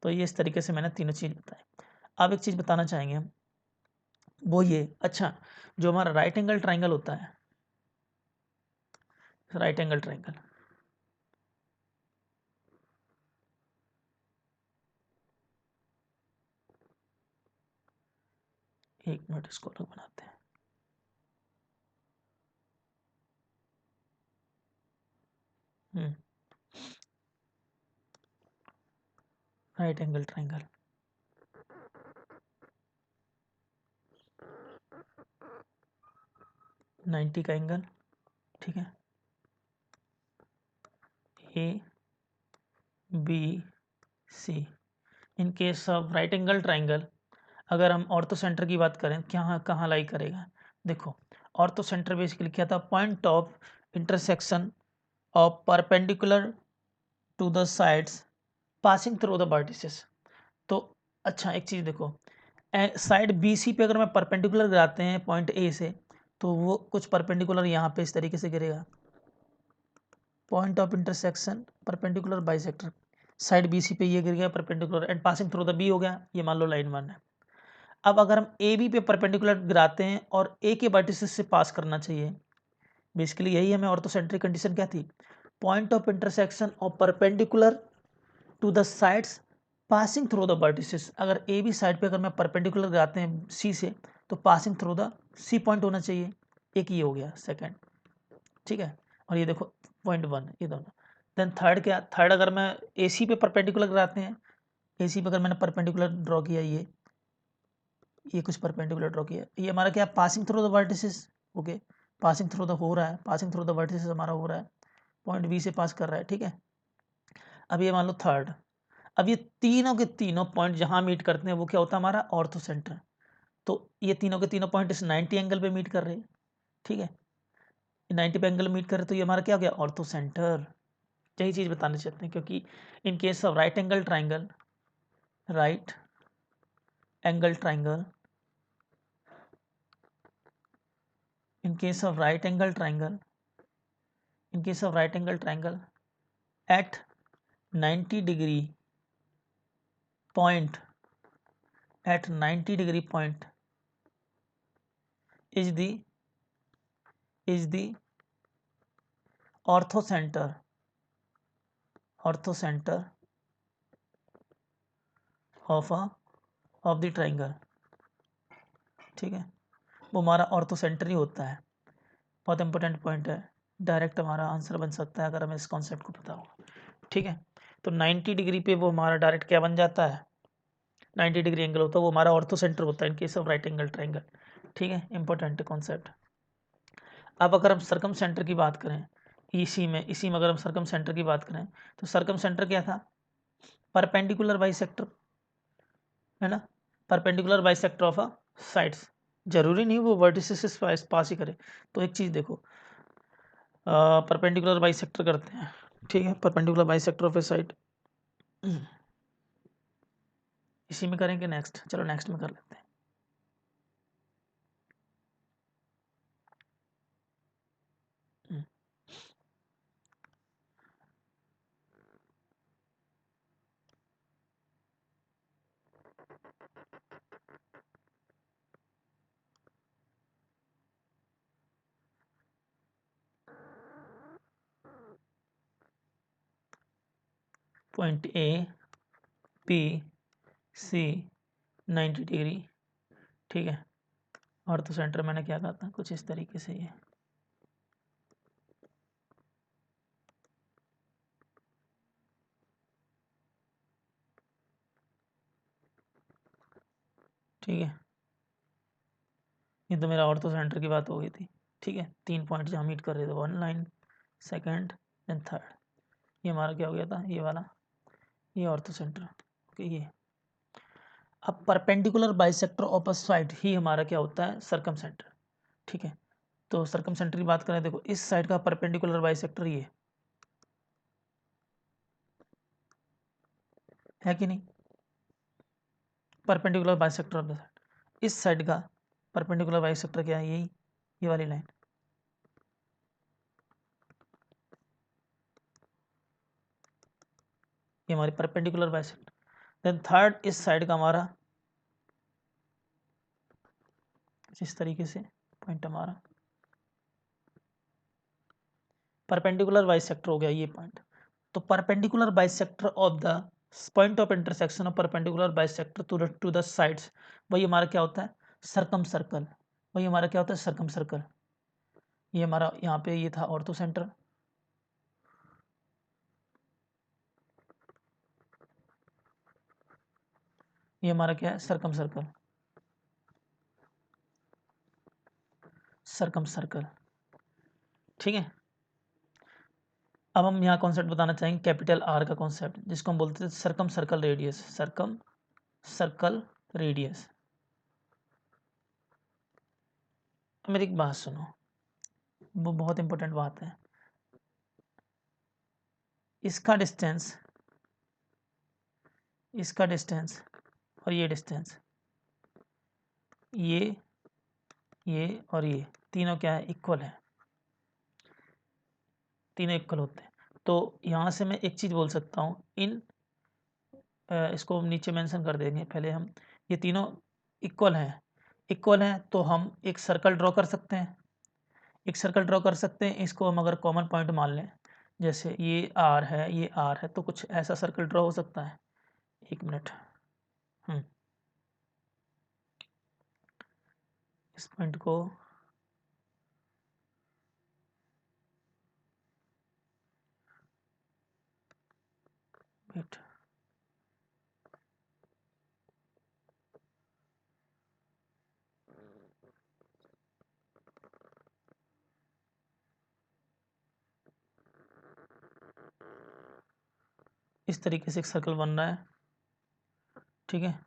तो ये इस तरीके से मैंने तीनों चीज़ बताई। अब एक चीज़ बताना चाहेंगे हम, वो ये, अच्छा, जो हमारा राइट एंगल ट्रायंगल होता है, राइट एंगल ट्रायंगल, एक मिनट इसको अलग बनाते हैं। राइट एंगल ट्रायंगल, नाइन्टी का एंगल, ठीक है, ABC। In case of right angle triangle अगर हम ऑर्थो सेंटर की बात करें, क्या कहाँ लाई करेगा? देखो, ऑर्थो सेंटर बेसिकली क्या था? Point of intersection of perpendicular to the sides passing through the vertices. तो अच्छा एक चीज़ देखो, साइड BC पे अगर मैं परपेंडिकुलर गिराते हैं पॉइंट A से, तो वो कुछ परपेंडिकुलर यहाँ पे इस तरीके से गिरेगा। Point of intersection perpendicular bisector, side BC पे ये गिर गया perpendicular and passing through the B हो गया, ये मान लो लाइन 1 है। अब अगर हम AB पे परपेंडिकुलर गिराते हैं और A के वर्टिसेस से पास करना चाहिए, बेसिकली यही हमें ऑर्थोसेंट्रिक कंडीशन क्या थी? Point of intersection of perpendicular to the sides passing through the vertices. अगर AB साइड पे अगर मैं परपेंडिकुलर गिराते हैं C से, तो passing through the C point होना चाहिए। एक ये हो गया सेकंड, ठीक है। और ये देखो पॉइंट 1, ये दोनों। देन थर्ड क्या? थर्ड अगर मैं AC पे परपेंडिकुलर गिराते हैं, AC पे अगर मैंने परपेंडिकुलर ड्रॉ किया, ये कुछ परपेंडिकुलर ड्रॉ किया, ये हमारा क्या? Passing through the vertices. Okay, passing through the हो रहा है, पासिंग थ्रू द वर्टिसेस हमारा हो रहा है, पॉइंट B से पास कर रहा है, ठीक है। अब ये मान लो थर्ड, अब ये तीनों के तीनों पॉइंट जहां मीट करते हैं वो क्या होता है? हमारा ऑर्थो सेंटर। तो ये तीनों के तीनों पॉइंट इस 90 एंगल पे मीट कर रहे हैं, ठीक है। 90 पे एंगल मीट कर रहे, तो ये हमारा क्या हो गया? Ortho centre. यही चीज बताना चाहते हैं, क्योंकि इन case of right angle triangle, right angle triangle, in case of right angle triangle, in case of right angle triangle at 90 degree point, at 90 degree point is the ortho center of the triangle, ठीक है। वो हमारा ortho centre ही होता है। बहुत important point है, direct हमारा answer बन सकता है अगर हमें इस कॉन्सेप्ट को पता हो, ठीक है। तो 90 डिग्री पे वो हमारा डायरेक्ट क्या बन जाता है, 90 डिग्री एंगल होता है, वो हमारा ऑर्थो सेंटर होता है in case of right angle triangle. ठीक है, इंपॉर्टेंट कॉन्सेप्ट। अब अगर हम सरकम सेंटर की बात करें, इसी में अगर हम सरकम सेंटर की बात करें, तो सरकम सेंटर क्या था, परपेंडिकुलर बाइसेक्टर, है ना, perpendicular bisector of a sides. जरूरी नहीं वो वर्टिसेस पास ही करे। तो एक चीज देखो, परपेंडिकुलर बाइसेक्टर करते हैं, ठीक है, perpendicular bisector of A side इसी में करेंगे नेक्स्ट, चलो नेक्स्ट में कर लेते हैं। हम्म, 'Point A P C 90 degree, ठीक है, और तो सेंटर मैंने क्या कहा था, कुछ इस तरीके से ये, ठीक है, ये तो मेरा ऑर्थो सेंटर की बात हो गई थी। ठीक है, 3 पॉइंट जहाँ मीट कर रहे थे, 1 लाइन, सेकंड एंड थर्ड, ये हमारा क्या हो गया था, ये वाला, ये ऑर्थो सेंटर। ओके, ये अब परपेंडिकुलर बाइसेक्टर ऑपोजिट साइड ही हमारा क्या होता है, सरकम सेंटर। ठीक है, तो सरकम सेंटर की बात करें, देखो इस साइड का परपेंडिकुलर बाइसेक्टर ये है कि नहीं, perpendicular bisector of the side, इस साइड का परपेंडिकुलर बाइसेक्टर क्या है, यही, ये वाली लाइन। ये हमारी परपेंडिकुलर बाइसेक्टर। देन थर्ड, इस साइड का हमारा इस तरीके से पॉइंट हमारा परपेंडिकुलर बाइसेक्टर हो गया ये पॉइंट। तो perpendicular bisector of the point of intersection of perpendicular bisector to the sides, वही हमारा क्या होता है, सरकम सर्कल। वही हमारा क्या होता है, सरकम सर्कल। ये हमारा यहाँ पे ये था ऑर्थो सेंटर, ये हमारा क्या है, सरकम सर्कल, सरकम सर्कल। ठीक है, अब हम यहाँ कॉन्सेप्ट बताना चाहेंगे कैपिटल आर का कॉन्सेप्ट, जिसको हम बोलते थे सरकम सर्कल रेडियस, सरकम सर्कल रेडियस। मेरी एक बात सुनो, वो बहुत इंपॉर्टेंट बात है, इसका डिस्टेंस, इसका डिस्टेंस और ये डिस्टेंस, ये और ये तीनों क्या है, इक्वल है, तीनों इक्वल होते हैं। तो यहाँ से मैं एक चीज़ बोल सकता हूँ, इन इसको हम नीचे मेंशन कर देंगे, पहले हम, ये तीनों इक्वल हैं, इक्वल हैं तो हम एक सर्कल ड्रॉ कर सकते हैं, एक सर्कल ड्रॉ कर सकते हैं, इसको हम अगर कॉमन पॉइंट मान लें, जैसे ये आर है, ये आर है, तो कुछ ऐसा सर्कल ड्रॉ हो सकता है। एक मिनट, इस पॉइंट को वेट, इस तरीके से एक सर्कल बन रहा है, ठीक है,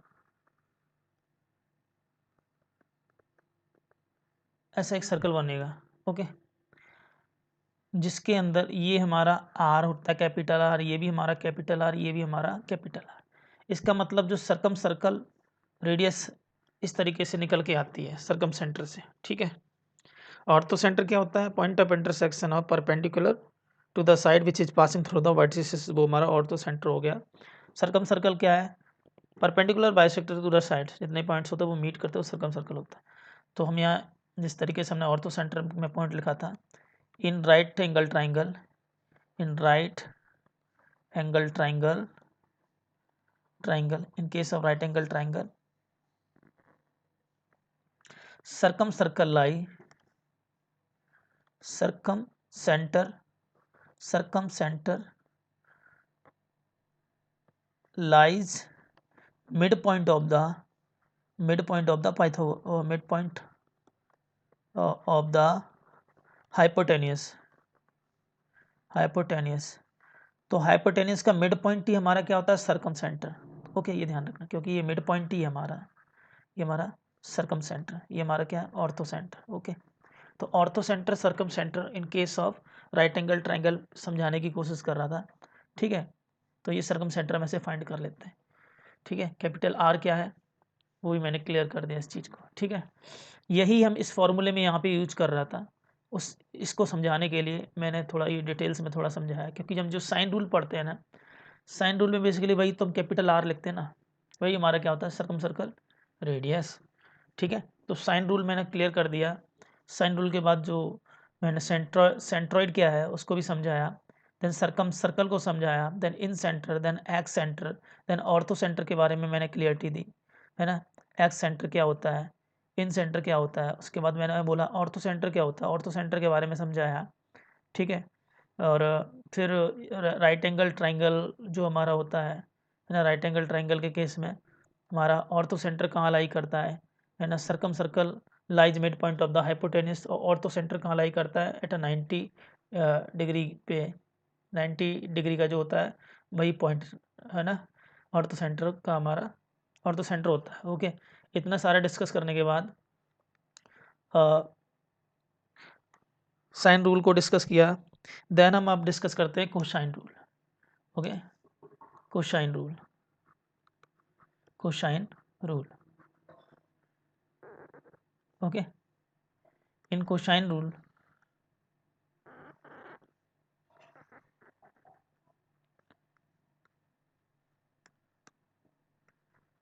ऐसा एक सर्कल बनेगा। ओके, जिसके अंदर ये हमारा आर होता है, कैपिटल आर, ये भी हमारा कैपिटल आर, ये भी हमारा कैपिटल आर। इसका मतलब जो सरकम सर्कल रेडियस इस तरीके से निकल के आती है सरकम सेंटर से। ठीक है, ऑर्थो सेंटर क्या होता है, point of intersection of perpendicular to the side which is passing through the vertices, वो हमारा ऑर्थो सेंटर हो गया। सरकम सर्कल क्या है, perpendicular bisector to the side, जितने पॉइंट्स होते हैं वो मीट करते हैं, वो सरकम सर्कल होता है। तो हम यहाँ जिस तरीके से हमने ऑर्थो सेंटर में पॉइंट लिखा था, in right angle triangle, in right angle triangle, in case of right angle triangle, circumcircle lie, circumcenter lies midpoint of the hypotenuse। तो हाइपोटेन्यूस का मिड पॉइंट ही हमारा क्या होता है, सर्कम सेंटर। ओके, ये ध्यान रखना, क्योंकि ये मिड पॉइंट ही हमारा, ये हमारा सर्कम सेंटर, ये हमारा क्या है, ऑर्थो सेंटर। ओके, तो ortho centre, circum centre in case of right angle triangle समझाने की कोशिश कर रहा था। ठीक है, तो ये सर्कम सेंटर में से फाइंड कर लेते हैं। ठीक है, कैपिटल आर क्या है वो भी मैंने क्लियर कर दिया इस चीज़ को। ठीक है, यही हम इस फॉर्मूले में यहाँ पे यूज कर रहा था, उस इसको समझाने के लिए मैंने थोड़ा ये डिटेल्स में थोड़ा समझाया, क्योंकि हम जो साइन रूल पढ़ते हैं ना, साइन रूल में बेसिकली वही तो हम कैपिटल आर लिखते हैं ना, वही हमारा क्या होता है, सर्कम सर्कल रेडियस। ठीक है, तो साइन रूल मैंने क्लियर कर दिया। साइन रूल के बाद जो मैंने सेंट्रॉइड क्या है उसको भी समझाया, देन सर्कम सर्कल को समझाया, then incentre, then excentre, then orthocentre के बारे में मैंने क्लियरिटी दी, है ना। एक्स सेंटर क्या होता है, इन सेंटर क्या होता है, उसके बाद मैंने बोला ऑर्थो सेंटर क्या होता है, ऑर्थो सेंटर के बारे में समझाया। ठीक है, और फिर राइट एंगल ट्रायंगल जो हमारा होता है ना, राइट एंगल ट्रायंगल के केस में हमारा ऑर्थो सेंटर कहाँ लाई करता है ना, circum circle lies midpoint of the hypotenuse, और ऑर्थो सेंटर कहाँ लाई करता है, एट अ 90 डिग्री पे, 90 डिग्री का जो होता है वही पॉइंट, है ना, ऑर्थो सेंटर का हमारा ऑर्थो सेंटर होता है। ओके, इतना सारा डिस्कस करने के बाद साइन रूल को डिस्कस किया, देन हम अब डिस्कस करते हैं cosine rule. Okay, cosine rule, cosine rule. Okay, in cosine rule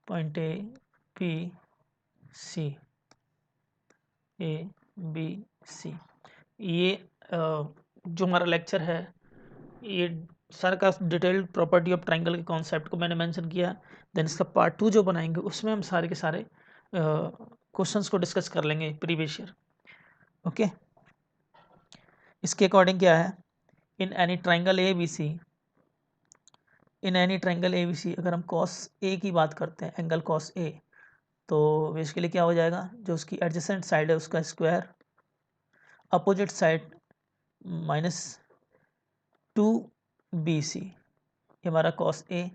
point A B C, A B C, ये जो हमारा लेक्चर है, ये सारा का डिटेल्ड प्रॉपर्टी ऑफ ट्रायंगल के कॉन्सेप्ट को मैंने मेंशन किया। देन इसका पार्ट 2 जो बनाएंगे उसमें हम सारे के सारे क्वेश्चंस को डिस्कस कर लेंगे प्रीवियस ईयर। ओके, इसके अकॉर्डिंग क्या है, in any triangle A B C, in any triangle A B C, अगर हम कॉस ए की बात करते हैं, एंगल कॉस ए, तो बेसिकली क्या हो जाएगा, जो उसकी एडजेसेंट साइड है उसका स्क्वायर, अपोजिट साइड -2BC, ये हमारा कॉस ए।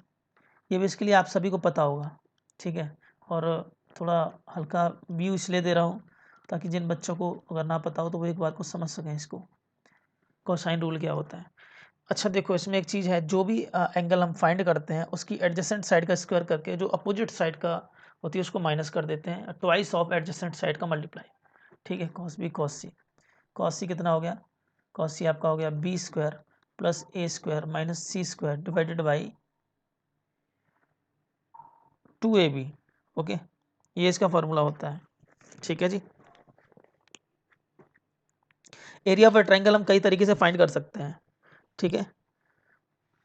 ये बेसिकली आप सभी को पता होगा। ठीक है, और थोड़ा हल्का व्यू इसलिए दे रहा हूँ ताकि जिन बच्चों को अगर ना पता हो तो वो एक बार को समझ सकें इसको, कोसाइन रूल क्या होता है। अच्छा देखो, इसमें एक चीज़ है, जो भी एंगल हम फाइंड करते हैं उसकी एडजेसेंट साइड का स्क्वायर करके जो अपोजिट साइड का होती है उसको माइनस कर देते हैं, ट्वाइस ऑफ एडजेसेंट साइड का मल्टीप्लाई। ठीक है, cos B cos C, cos C कितना हो गया, कॉस सी आपका हो गया B square plus A square minus C square divided by 2AB। Okay, ये इसका फॉर्मूला होता है। ठीक है जी, एरिया ऑफ अ ट्रायंगल हम कई तरीके से फाइंड कर सकते हैं। ठीक है,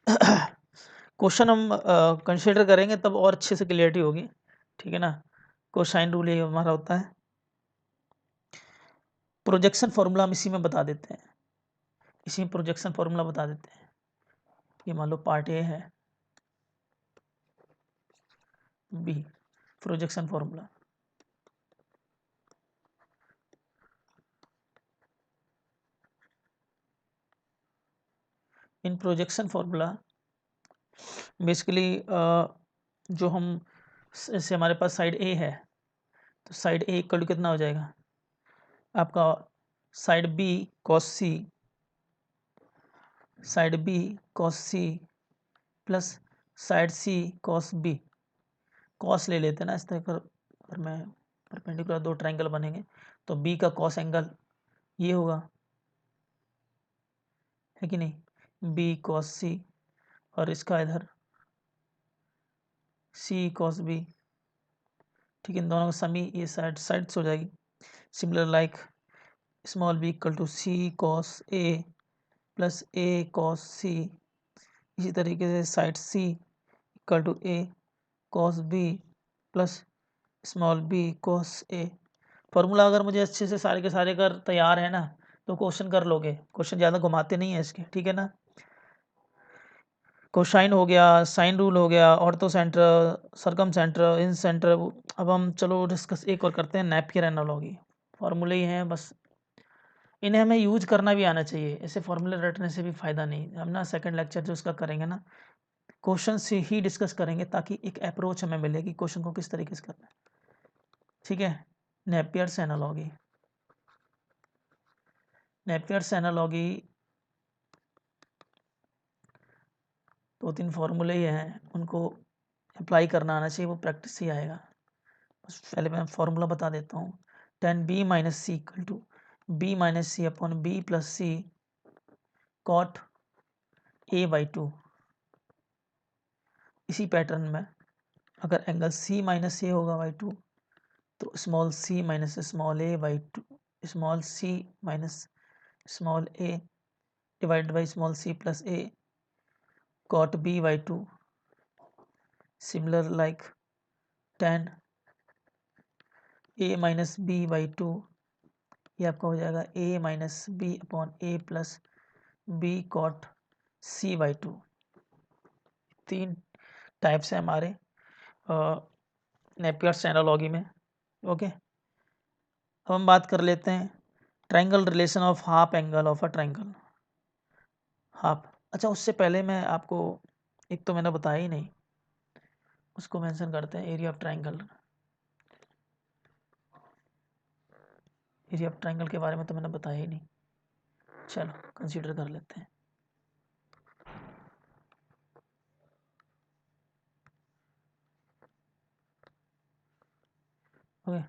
क्वेश्चन हम कंसिडर करेंगे तब और अच्छे से क्लियरिटी होगी। ठीक है ना, कोसाइन रूल ये हमारा होता है। प्रोजेक्शन फॉर्मूला हम इसी में बता देते हैं, इसी में प्रोजेक्शन फॉर्मूला बता देते हैं। ये मान लो पार्ट ए है, बी प्रोजेक्शन फॉर्मूला, इन प्रोजेक्शन फॉर्मूला बेसिकली जो हम जैसे हमारे पास साइड ए है, तो साइड ए इक्वल टू कितना हो जाएगा आपका, side B cos C, side B cos C plus side C cos B. Cos ले लेते हैं ना इस तरह कर, अगर मैं परपेंडिकुलर दो ट्रायंगल बनेंगे तो बी का कॉस एंगल ये होगा, है कि नहीं, बी कॉस सी, और इसका इधर सी कॉस बी। ठीक है, इन दोनों का समी ये साइड साइड्स हो जाएगी। Similar like small b equal to c cos a plus a cos c, इसी तरीके से side c equal to a cos B plus small b cos a. Formula अगर मुझे अच्छे से सारे के सारे कर तैयार है ना तो क्वेश्चन कर लोगे, क्वेश्चन ज़्यादा घुमाते नहीं है इसके। ठीक है ना, कोसाइन हो गया, साइन रूल हो गया, ऑर्थो सेंटर, सरकम सेंटर, इन सेंटर। अब हम चलो डिस्कस एक और करते हैं, नेपियर एनालॉजी। फॉर्मूले ही हैं बस, इन्हें हमें यूज करना भी आना चाहिए, ऐसे फॉर्मूले रटने से भी फायदा नहीं। हम ना सेकंड लेक्चर जो उसका करेंगे ना, क्वेश्चन से ही डिस्कस करेंगे ताकि एक अप्रोच हमें मिले कि क्वेश्चन को किस तरीके से करना है। ठीक है, नेपियर्स एनालॉजी। नेपियर्स एनालॉजी 2-3 फॉर्मूले ही हैं, उनको अप्लाई करना आना चाहिए, वो प्रैक्टिस से ही आएगा। पहले मैं फॉर्मूला बता देता हूँ। tan b minus C equal to b minus C upon b plus C cot a/2। इसी पैटर्न में अगर एंगल c माइनस ए होगा बाई 2, तो small c minus small a/2, small c minus small a divide by small c plus a cot b/2। Similar like tan a minus b/2, ये आपका हो जाएगा a minus b upon a plus b cot c/2। 3 types है हमारे Napier's analogy में। Okay, अब हम बात कर लेते हैं triangle relation of half angle of a triangle. Half, अच्छा उससे पहले मैं आपको एक तो मैंने बताया ही नहीं, उसको मेंशन करते हैं, area of triangle. Area of triangle के बारे में तो मैंने बताया ही नहीं, चलो कंसीडर कर लेते हैं। ओके,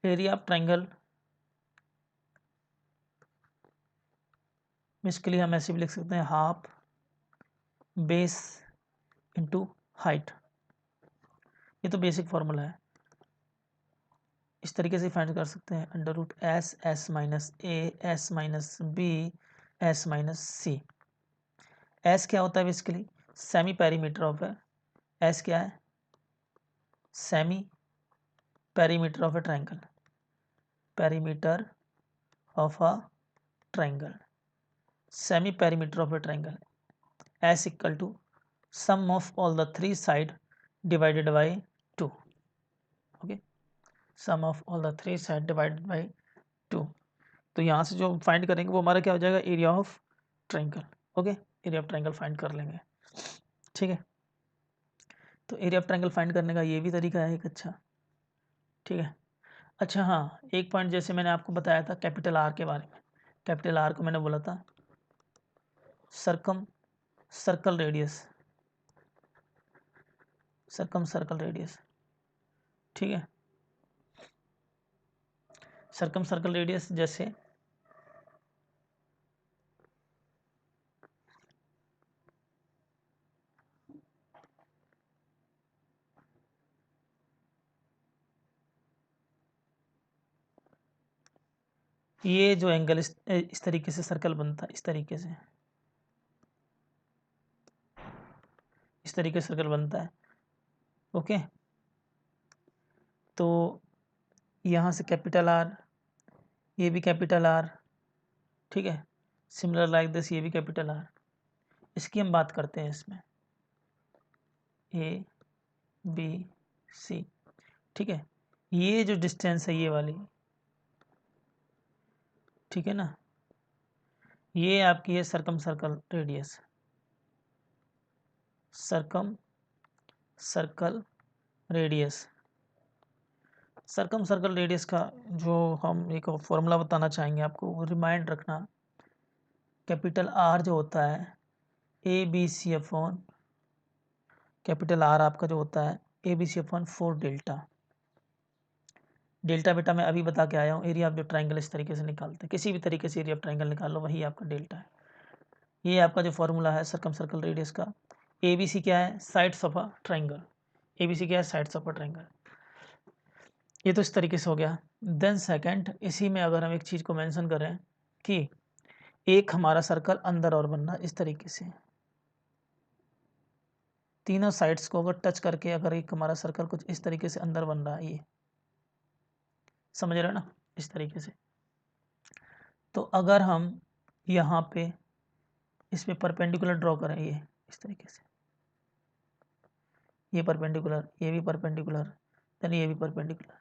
एरिया ऑफ ट्रायंगल इसके लिए हम ऐसे भी लिख सकते हैं, हाफ बेस इंटू हाइट। ये तो बेसिक फॉर्मूला है, इस तरीके से फाइंड कर सकते हैं, under root S S minus A S minus B S minus C. S क्या होता है बेसिकली, सेमी पेरीमीटर ऑफ है। एस क्या है, semi perimeter of a triangle, perimeter of a triangle, semi perimeter of a triangle. S equal to sum of all the 3 side divided by 2। Okay, sum of all the 3 side divided by 2। तो यहाँ से जो find करेंगे वो हमारा क्या हो जाएगा, area of triangle. Okay, area of triangle find कर लेंगे। ठीक है, तो एरिया ऑफ ट्रायंगल फाइंड करने का ये भी तरीका है एक अच्छा। ठीक है, अच्छा हाँ, एक पॉइंट जैसे मैंने आपको बताया था कैपिटल आर के बारे में। कैपिटल आर को मैंने बोला था सर्कल रेडियस, सर्कल रेडियस। ठीक है, सर्कल रेडियस जैसे ये जो एंगल इस तरीके से सर्कल बनता है, इस तरीके से सर्कल बनता है। ओके, तो यहाँ से कैपिटल आर, ये भी कैपिटल आर। ठीक है, सिमिलर लाइक दिस, ये भी कैपिटल आर। इसकी हम बात करते हैं, इसमें ए बी सी। ठीक है, ये जो डिस्टेंस है ये वाली, ठीक है ना, ये आपकी है circle radius, circle radius. Circle radius का जो हम एक फॉर्मूला बताना चाहेंगे आपको, वो रिमाइंड रखना, कैपिटल आर जो होता है A B C upon, capital R आपका जो होता है A B C upon 4 delta. Delta बेटा मैं अभी बता के आया हूँ, एरिया ऑफ जो ट्रायंगल इस तरीके से निकालते हैं, किसी भी तरीके से एरिया ऑफ ट्रायंगल निकालो, वही आपका डेल्टा है। ये आपका जो फॉर्मूला है सर्कल रेडियस का। ए बी सी क्या है, sides of a triangle. A B C क्या है, साइड्स ऑफ अ ट्रायंगल। ये तो इस तरीके से हो गया। देन सेकंड, इसी में अगर हम एक चीज़ को मेंशन करें कि एक हमारा सर्कल अंदर और बनना, इस तरीके से तीनों साइड्स को अगर टच करके अगर एक हमारा सर्कल कुछ इस तरीके से अंदर बन रहा है, ये समझ रहे हो ना, इस तरीके से। तो अगर हम यहाँ पे इस पे परपेंडिकुलर ड्रॉ करें, ये इस तरीके से, ये परपेंडिकुलर, ये भी परपेंडिकुलर, देन ये भी परपेंडिकुलर।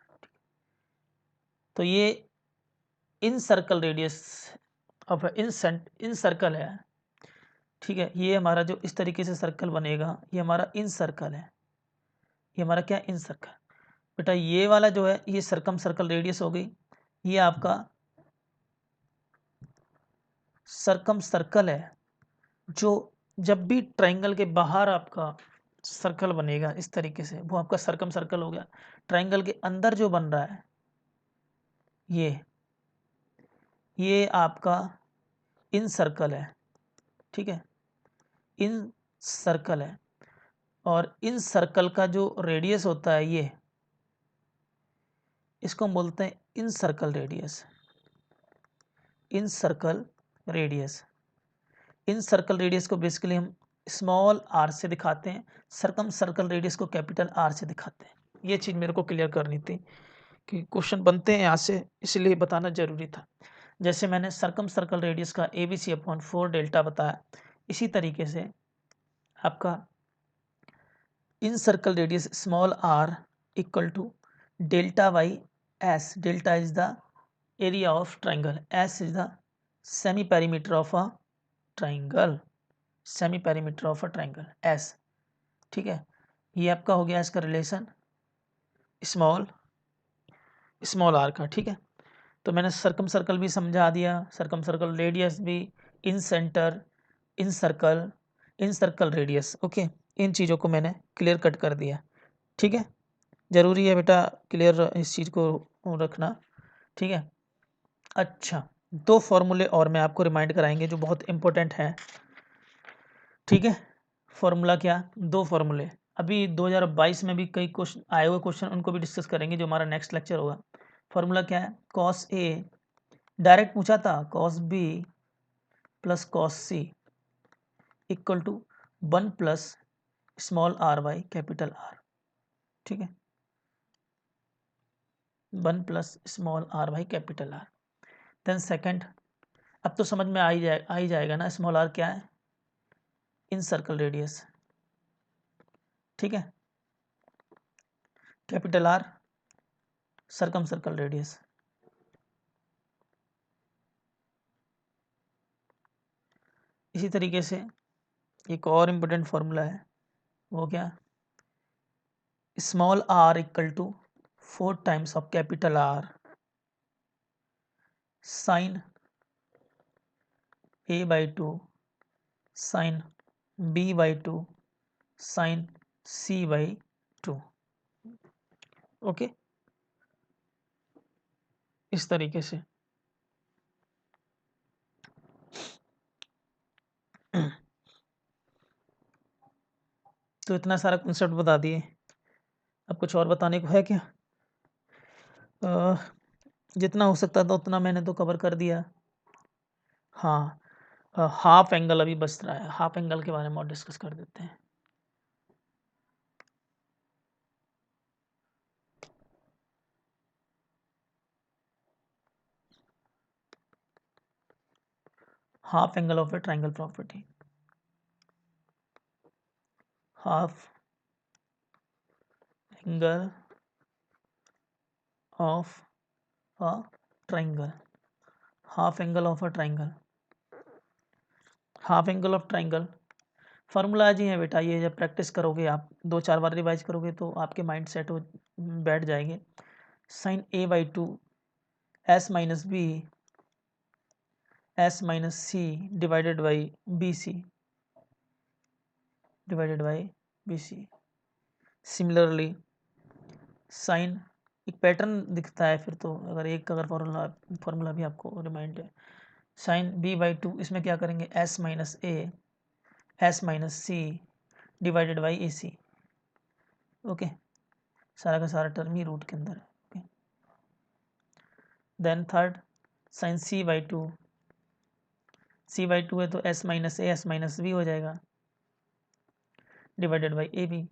तो ये incircle radius of incircle है, ठीक है। ये हमारा जो इस तरीके से सर्कल बनेगा, ये हमारा इन सर्कल है, ये हमारा क्या इन सर्कल। बेटा ये वाला जो है ये सर्कम सर्कल रेडियस हो गई, ये आपका सर्कम सर्कल है। जो जब भी ट्रायंगल के बाहर आपका सर्कल बनेगा इस तरीके से, वो आपका सर्कम सर्कल हो गया। ट्रायंगल के अंदर जो बन रहा है ये आपका इन सर्कल है, ठीक है, इन सर्कल है। और इन सर्कल का जो रेडियस होता है ये, इसको हम बोलते हैं इन सर्कल रेडियस, इन सर्कल रेडियस। इन सर्कल रेडियस को बेसिकली हम स्मॉल आर से दिखाते हैं, सर्कम सर्कल रेडियस को कैपिटल आर से दिखाते हैं। ये चीज़ मेरे को क्लियर करनी थी कि क्वेश्चन बनते हैं यहाँ से, इसलिए बताना जरूरी था। जैसे मैंने सर्कम सर्कल रेडियस का ABC/4 डेल्टा बताया, इसी तरीके से आपका incircle radius small are equal to delta by s. Delta is the area of triangle, s is the semi perimeter of a triangle, semi perimeter of a triangle s, ठीक है। ये आपका हो गया इसका रिलेशन स्मॉल स्मॉल आर का, ठीक है। तो मैंने सर्कम सर्कल भी समझा दिया, सर्कम सर्कल रेडियस भी, इन centre, incircle radius, okay. इन चीज़ों को मैंने क्लियर कट कर दिया, ठीक है। ज़रूरी है बेटा क्लियर इस चीज़ को रखना, ठीक है। अच्छा, दो फॉर्मूले और मैं आपको रिमाइंड कराएंगे जो बहुत इंपॉर्टेंट हैं, ठीक है। फॉर्मूला क्या, दो फॉर्मूले अभी 2022 में भी कई क्वेश्चन आए हुए क्वेश्चन, उनको भी डिस्कस करेंगे जो हमारा नेक्स्ट लेक्चर होगा। फॉर्मूला क्या है, कॉस ए डायरेक्ट पूछा था, cos B plus cos C equal to 1 plus small R by capital R, ठीक है, 1 plus small R by capital R. Then second, अब तो समझ में आ ही जाएगा ना स्मॉल आर क्या है, इन सर्कल रेडियस, ठीक है, capital are circum circle radius. इसी तरीके से एक और इम्पोर्टेंट फॉर्मूला है, वो क्या, small are equal to 4 times of capital R sine A by 2 sine B by 2 sine C by 2, okay. इस तरीके से तो इतना सारा कॉन्सेप्ट बता दिए, अब कुछ और बताने को है क्या? जितना हो सकता था उतना मैंने तो कवर कर दिया। हाँ, हाफ एंगल अभी बच रहा है, हाफ एंगल के बारे में और डिस्कस कर देते हैं। Half angle of a triangle property, half angle of a triangle, half angle of a triangle, half angle of triangle formula जी है बेटा, ये जब प्रैक्टिस करोगे आप 2-4 बार रिवाइज करोगे तो आपके माइंड सेट हो बैठ जाएंगे। Sine A by 2 S minus B S minus C divided by B C divided by B C. Similarly sine, एक पैटर्न दिखता है फिर तो, अगर एक अगर फार्मूला भी आपको रिमाइंड है, साइन बी बाई 2, इसमें क्या करेंगे, S minus A S minus C divided by A C, okay. सारा का सारा टर्म ही रूट के अंदर है, okay. Then third, sine C by 2, C by 2 है तो S minus A S minus B हो जाएगा divided by A B,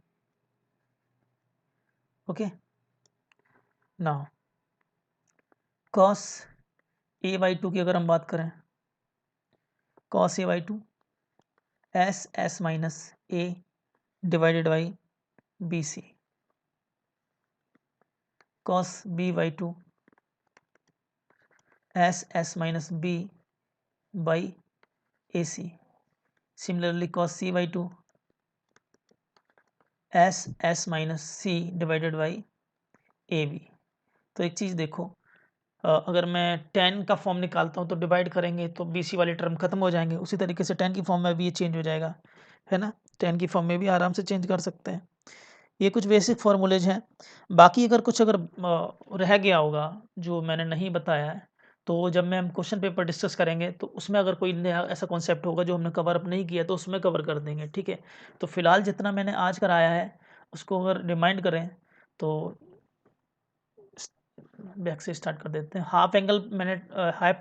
okay. Now cos A by 2 की अगर हम बात करें, cos A by 2 S S minus A divided by B C cos B by two S S minus B by A C similarly cos C by two S S minus C divided by A B. तो एक चीज़ देखो, अगर मैं ten का form निकालता हूँ तो divide करेंगे तो बी सी वाले टर्म खत्म हो जाएंगे, उसी तरीके से टेन की फॉर्म में भी ये चेंज हो जाएगा, है ना। टेन की फॉर्म में भी आराम से चेंज कर सकते हैं। ये कुछ बेसिक फॉर्मूलेज हैं। बाकी अगर कुछ रह गया होगा जो मैंने नहीं बताया है, तो जब मैं हम क्वेश्चन पेपर डिस्कस करेंगे तो उसमें अगर कोई नया ऐसा कॉन्सेप्ट होगा जो हमने कवर अप नहीं किया तो उसमें कवर कर देंगे, ठीक है। तो फिलहाल जितना मैंने आज कराया है उसको अगर रिमाइंड करें तो बैक से स्टार्ट कर देते हैं। हाफ एंगल मैंने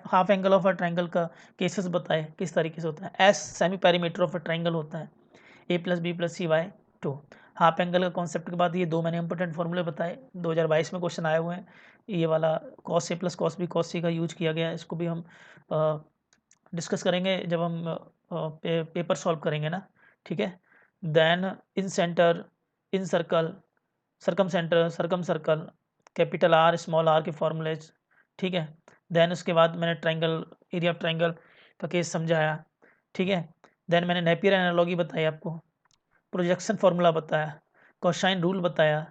half angle of a triangle का केसेस बताए किस तरीके से होता है। S semi perimeter of a triangle होता है, a plus B plus c by two. Half angle का कॉन्सेप्ट के बाद ये दो मैंने इंपॉर्टेंट फॉर्मूले बताए, 2022 में क्वेश्चन आए हुए हैं। ये वाला cos a plus cos B cos सी का यूज किया गया है, इसको भी हम डिस्कस करेंगे जब हम पेपर सॉल्व करेंगे ना, ठीक है। Then incentre, incircle, circumcentre, circumcircle, capital R small r के फॉर्मूलेज, ठीक है। देन उसके बाद मैंने ट्राइंगल, एरिया ऑफ ट्राइंगल का केस समझाया, ठीक है। देन मैंने नेपियर एनालॉजी बताई आपको, प्रोजेक्शन फार्मूला बताया, कोसाइन रूल बताया।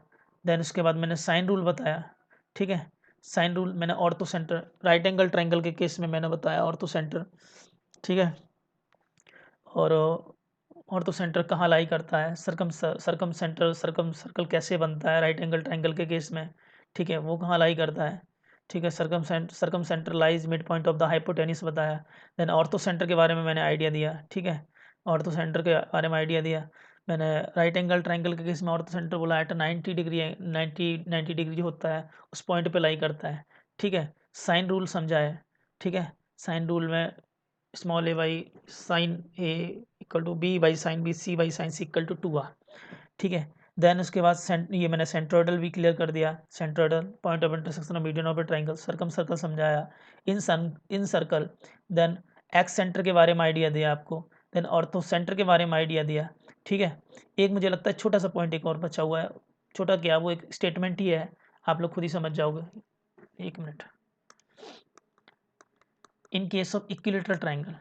देन उसके बाद मैंने साइन रूल बताया, ठीक है। साइन रूल मैंने orthocentre, right angle triangle के केस में मैंने बताया ऑर्थो सेंटर, ठीक है। और ऑर्थो सेंटर कहाँ लाई करता है, सरकम सेंटर, सरकम सर्कल कैसे बनता है राइट एंगल ट्राइंगल के केस में, ठीक है, वो कहाँ लाई करता है, ठीक है। Circumcentre lies midpoint of the hypotenuse बताया। देन ऑर्थो सेंटर के बारे में मैंने आइडिया दिया, ठीक है। ऑर्थो सेंटर के बारे में आइडिया दिया मैंने। राइट एंगल ट्राइंगल के केस में ऑर्थो सेंटर बोला एट 90 डिग्री, 90 डिग्री जो होता है उस पॉइंट पे लाई करता है, ठीक है। साइन रूल समझा है, ठीक है। साइन रूल में small A by sine A equal to B by sine B, C by sine C equal to 2 R, ठीक है। देन उसके बाद ये मैंने सेंट्रोइडल भी क्लियर कर दिया, centroidal point of intersection of median of a triangle, circumcircle समझाया, incircle. Then excentre के बारे में आइडिया दिया आपको, देन ऑर्थो सेंटर के बारे में आइडिया दिया, ठीक है। एक मुझे लगता है छोटा सा पॉइंट एक और बचा हुआ है, छोटा क्या, वो एक स्टेटमेंट ही है, आप लोग खुद ही समझ जाओगे। एक minute. In case of equilateral triangle,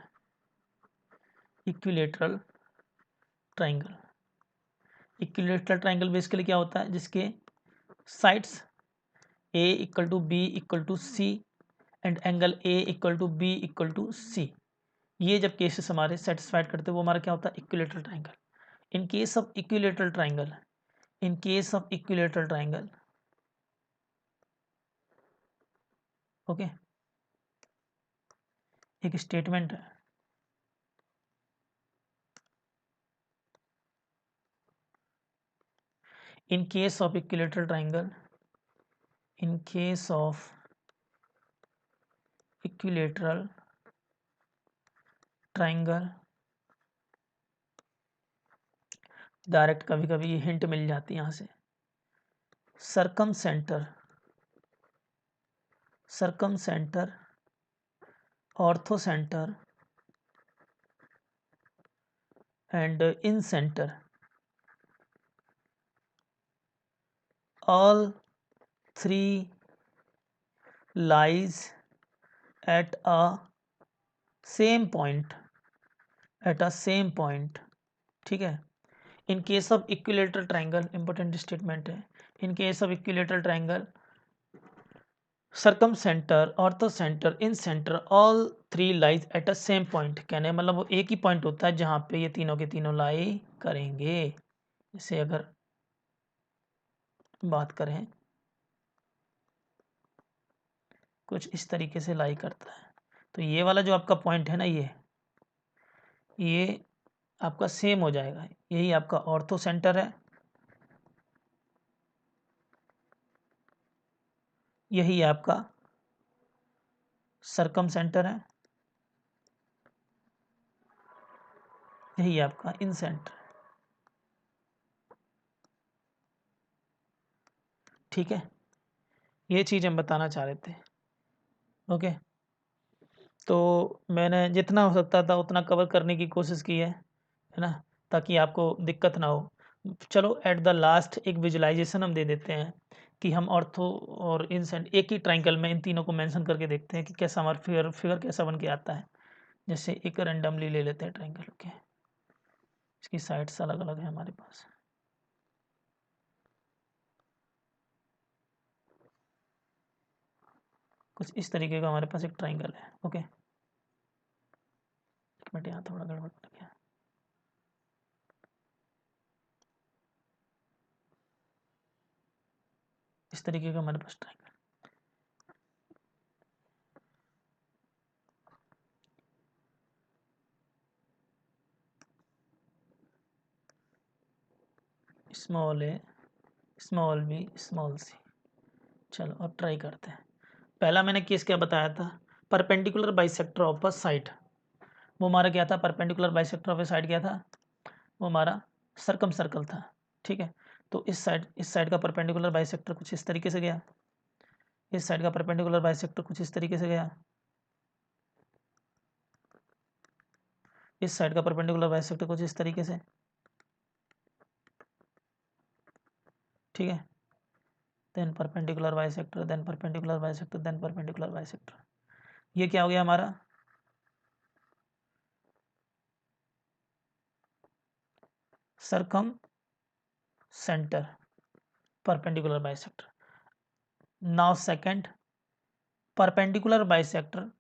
equilateral triangle, equilateral triangle basically क्या होता है, जिसके sides a equal to b equal to c and angle a equal to b equal to c, ये जब केसेस हमारे सेटिस्फाइड करते हैं वो हमारा क्या होता है, equilateral triangle. In case of equilateral triangle, in case of equilateral triangle, okay, एक स्टेटमेंट है, in case of equilateral triangle, in case of equilateral triangle, direct कभी कभी ये हिंट मिल जाती है यहाँ से, circumcentre, circumcentre, orthocentre and incentre, all three lies at a same point, at a same point, ठीक है। In case of equilateral triangle, important statement है, in case of equilateral triangle, circumcentre, orthocentre, incentre, all three lies at a same point, कहने मतलब वो एक ही point होता है जहाँ पे ये तीनों के तीनों लाई करेंगे। जैसे अगर बात करें कुछ इस तरीके से लाई करता है, तो ये वाला जो आपका पॉइंट है ना, ये आपका सेम हो जाएगा, यही आपका ऑर्थो सेंटर है, यही आपका सरकम सेंटर है, यही आपका इन सेंटर, ठीक है। ये चीज़ हम बताना चाह रहे थे, ओके। तो मैंने जितना हो सकता था उतना कवर करने की कोशिश की है, है ना, ताकि आपको दिक्कत ना हो। चलो एट द लास्ट एक विजुअलाइजेशन हम दे देते हैं कि हम ऑर्थो और इंसेंट एक ही ट्राइंगल में इन तीनों को मेंशन करके देखते हैं कि कैसा हमारा फिगर कैसा बन के आता है। जैसे एक रैंडमली ले लेते हैं ट्राइंगल के, इसकी साइड्स अलग अलग है हमारे पास। कुछ इस तरीके का हमारे पास एक ट्राइंगल है। ओके, एक मिनट, यहाँ थोड़ा गड़बड़ लग गया। इस तरीके का हमारे पास triangle, small A, small B, small सी। चलो अब ट्राई करते हैं। पहला मैंने केस क्या बताया था, perpendicular bisector of a side. वो हमारा क्या था, perpendicular bisector of A side क्या था, वो हमारा सर्कम सर्कल था। ठीक है, तो इस साइड का परपेंडिकुलर बाइसेक्टर कुछ इस तरीके से गया, इस साइड का परपेंडिकुलर बाइसेक्टर कुछ इस तरीके से गया, इस साइड का परपेंडिकुलर बाइसेक्टर कुछ इस तरीके से। ठीक है, then perpendicular bisector, then perpendicular bisector, then perpendicular bisector. ये क्या हो गया हमारा, circumcentre perpendicular bisector. Now second, perpendicular bisector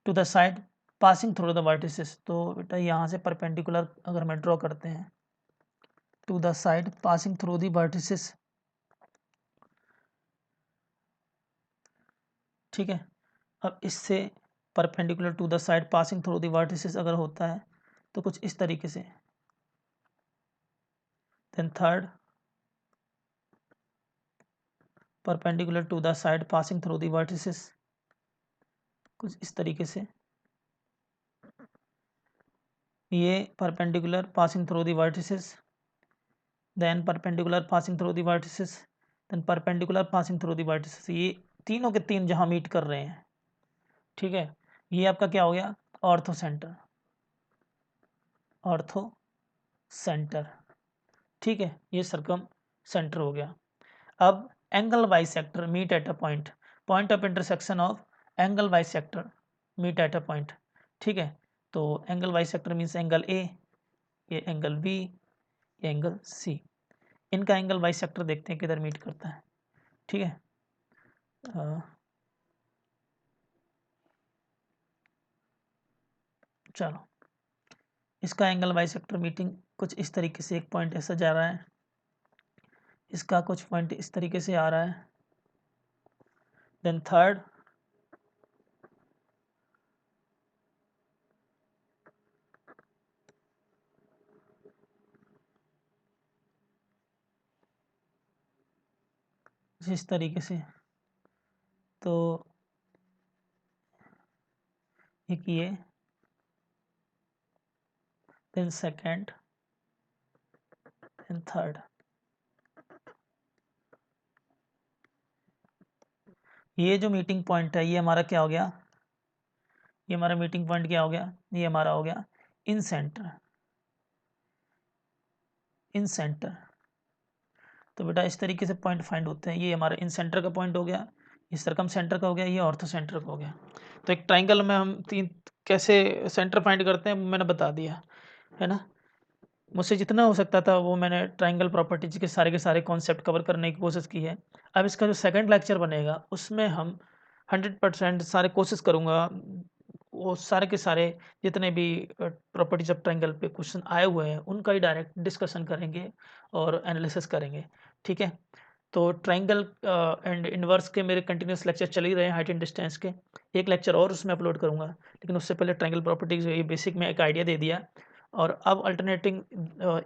to the side passing through the vertices. तो बेटा यहाँ से परपेंडिकुलर अगर मैं ड्रॉ करते हैं to the side passing through the vertices. ठीक है, अब इससे perpendicular to the side passing through the vertices अगर होता है तो कुछ इस तरीके से। Then third, perpendicular to the side passing through the vertices, कुछ इस तरीके से। ये perpendicular passing through the vertices, then perpendicular passing through the vertices, then perpendicular passing through the vertices. ये तीनों के तीन जहाँ मीट कर रहे हैं। ठीक है, ये आपका क्या हो गया, ऑर्थो सेंटर, ऑर्थो सेंटर। ठीक है, ये सर्कम सेंटर हो गया। अब angle bisector meet at a point, point of intersection of angle bisector meet at a point. ठीक है, तो angle bisector means angle A, ये एंगल बी, ये एंगल सी। इनका एंगल बाइसेक्टर देखते हैं किधर मीट करता है। ठीक है, चलो इसका एंगल बाइसेक्टर मीटिंग कुछ इस तरीके से, एक पॉइंट ऐसा जा रहा है, इसका कुछ पॉइंट इस तरीके से आ रहा है। देन थर्ड, इस तरीके से। तो एक ये, देन सेकंड, देन थर्ड। ये जो मीटिंग पॉइंट है ये हमारा क्या हो गया, ये हमारा मीटिंग पॉइंट क्या हो गया, ये हमारा हो गया इन सेंटर, इन सेंटर। तो बेटा इस तरीके से पॉइंट फाइंड होते हैं। ये हमारा इन सेंटर का पॉइंट हो गया, ये सर्कम सेंटर का हो गया, ये ऑर्थो सेंटर का हो गया। तो एक ट्राइंगल में हम तीन कैसे सेंटर फाइंड करते हैं मैंने बता दिया है ना। मुझसे जितना हो सकता था वो मैंने ट्राइंगल प्रॉपर्टीज के सारे कॉन्सेप्ट कवर करने की कोशिश की है। अब इसका जो सेकंड लेक्चर बनेगा उसमें हम 100% सारे कोशिश करूँगा, वो सारे के सारे जितने भी प्रॉपर्टीज ऑफ ट्राइंगल पे क्वेश्चन आए हुए हैं उनका ही डायरेक्ट डिस्कशन करेंगे और एनालिसिस करेंगे। ठीक है, तो ट्राइंगल एंड इनवर्स के मेरे कंटिन्यूस लेक्चर चल ही रहे हैं, हाइट एंड डिस्टेंस के। एक लेक्चर और उसमें अपलोड करूँगा, लेकिन उससे पहले ट्राइंगल प्रॉपर्टीज ये बेसिक में एक आइडिया दे दिया। और अब अल्टरनेटिंग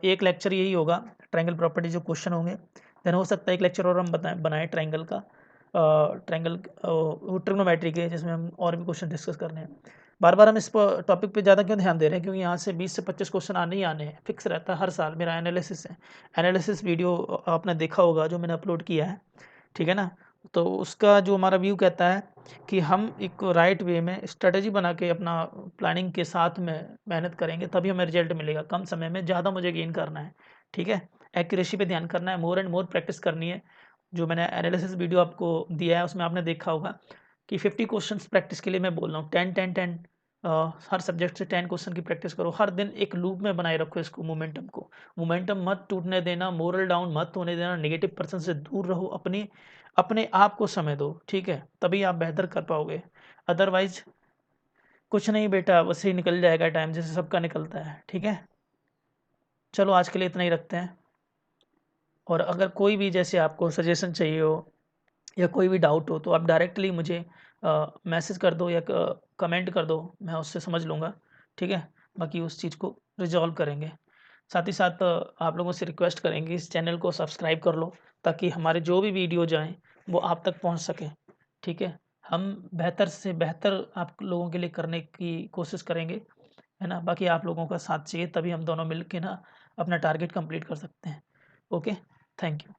एक लेक्चर यही होगा, ट्राइंगल प्रॉपर्टी जो क्वेश्चन होंगे। देन हो सकता है एक लेक्चर और हम बनाएं ट्राइंगल का, ट्राइंगल ट्रिग्नोमेट्री के, जिसमें हम और भी क्वेश्चन डिस्कस करने हैं। बार बार हम इस टॉपिक पे ज़्यादा क्यों ध्यान दे रहे हैं, क्योंकि यहाँ से 20 से 25 क्वेश्चन आने ही आने हैं, फिक्स रहता है हर साल। मेरा एनालिसिस है, एनालिसिस वीडियो आपने देखा होगा जो मैंने अपलोड किया है, ठीक है ना, तो उसका जो हमारा व्यू कहता है कि हम एक राइट वे में स्ट्रेटजी बना के अपना प्लानिंग के साथ में मेहनत करेंगे, तभी हमें रिजल्ट मिलेगा। कम समय में ज़्यादा मुझे गेन करना है, ठीक है? एक्यूरेसी पे ध्यान करना है, मोर एंड मोर प्रैक्टिस करनी है। जो मैंने एनालिसिस वीडियो आपको दिया है उसमें आपने देखा होगा कि 50 क्वेश्चंस प्रैक्टिस के लिए मैं बोल रहा हूँ। 10-10-10 हर सब्जेक्ट से 10 क्वेश्चन की प्रैक्टिस करो। हर दिन एक लूप में बनाए रखो इसको, मोमेंटम को। मोमेंटम मत टूटने देना, मोरल डाउन मत होने देना, नेगेटिव पर्सन से दूर रहो, अपनी अपने आप को समय दो, ठीक है? तभी आप बेहतर कर पाओगे। अदरवाइज़ कुछ नहीं बेटा, वैसे ही निकल जाएगा टाइम जैसे सबका निकलता है, ठीक है? चलो आज के लिए इतना ही रखते हैं। और अगर कोई भी जैसे आपको सजेशन चाहिए हो या कोई भी डाउट हो तो आप डायरेक्टली मुझे मैसेज कर दो या कमेंट कर दो, मैं उससे समझ लूँगा, ठीक है? बाकी उस चीज़ को रिज़ॉल्व करेंगे। साथ ही साथ आप लोगों से रिक्वेस्ट करेंगे इस चैनल को सब्सक्राइब कर लो, ताकि हमारे जो भी वीडियो जाएँ वो आप तक पहुँच सकें, ठीक है? हम बेहतर से बेहतर आप लोगों के लिए करने की कोशिश करेंगे, है ना? बाकी आप लोगों का साथ चाहिए, तभी हम दोनों मिल के ना अपना टारगेट कंप्लीट कर सकते हैं। Okay, thank you.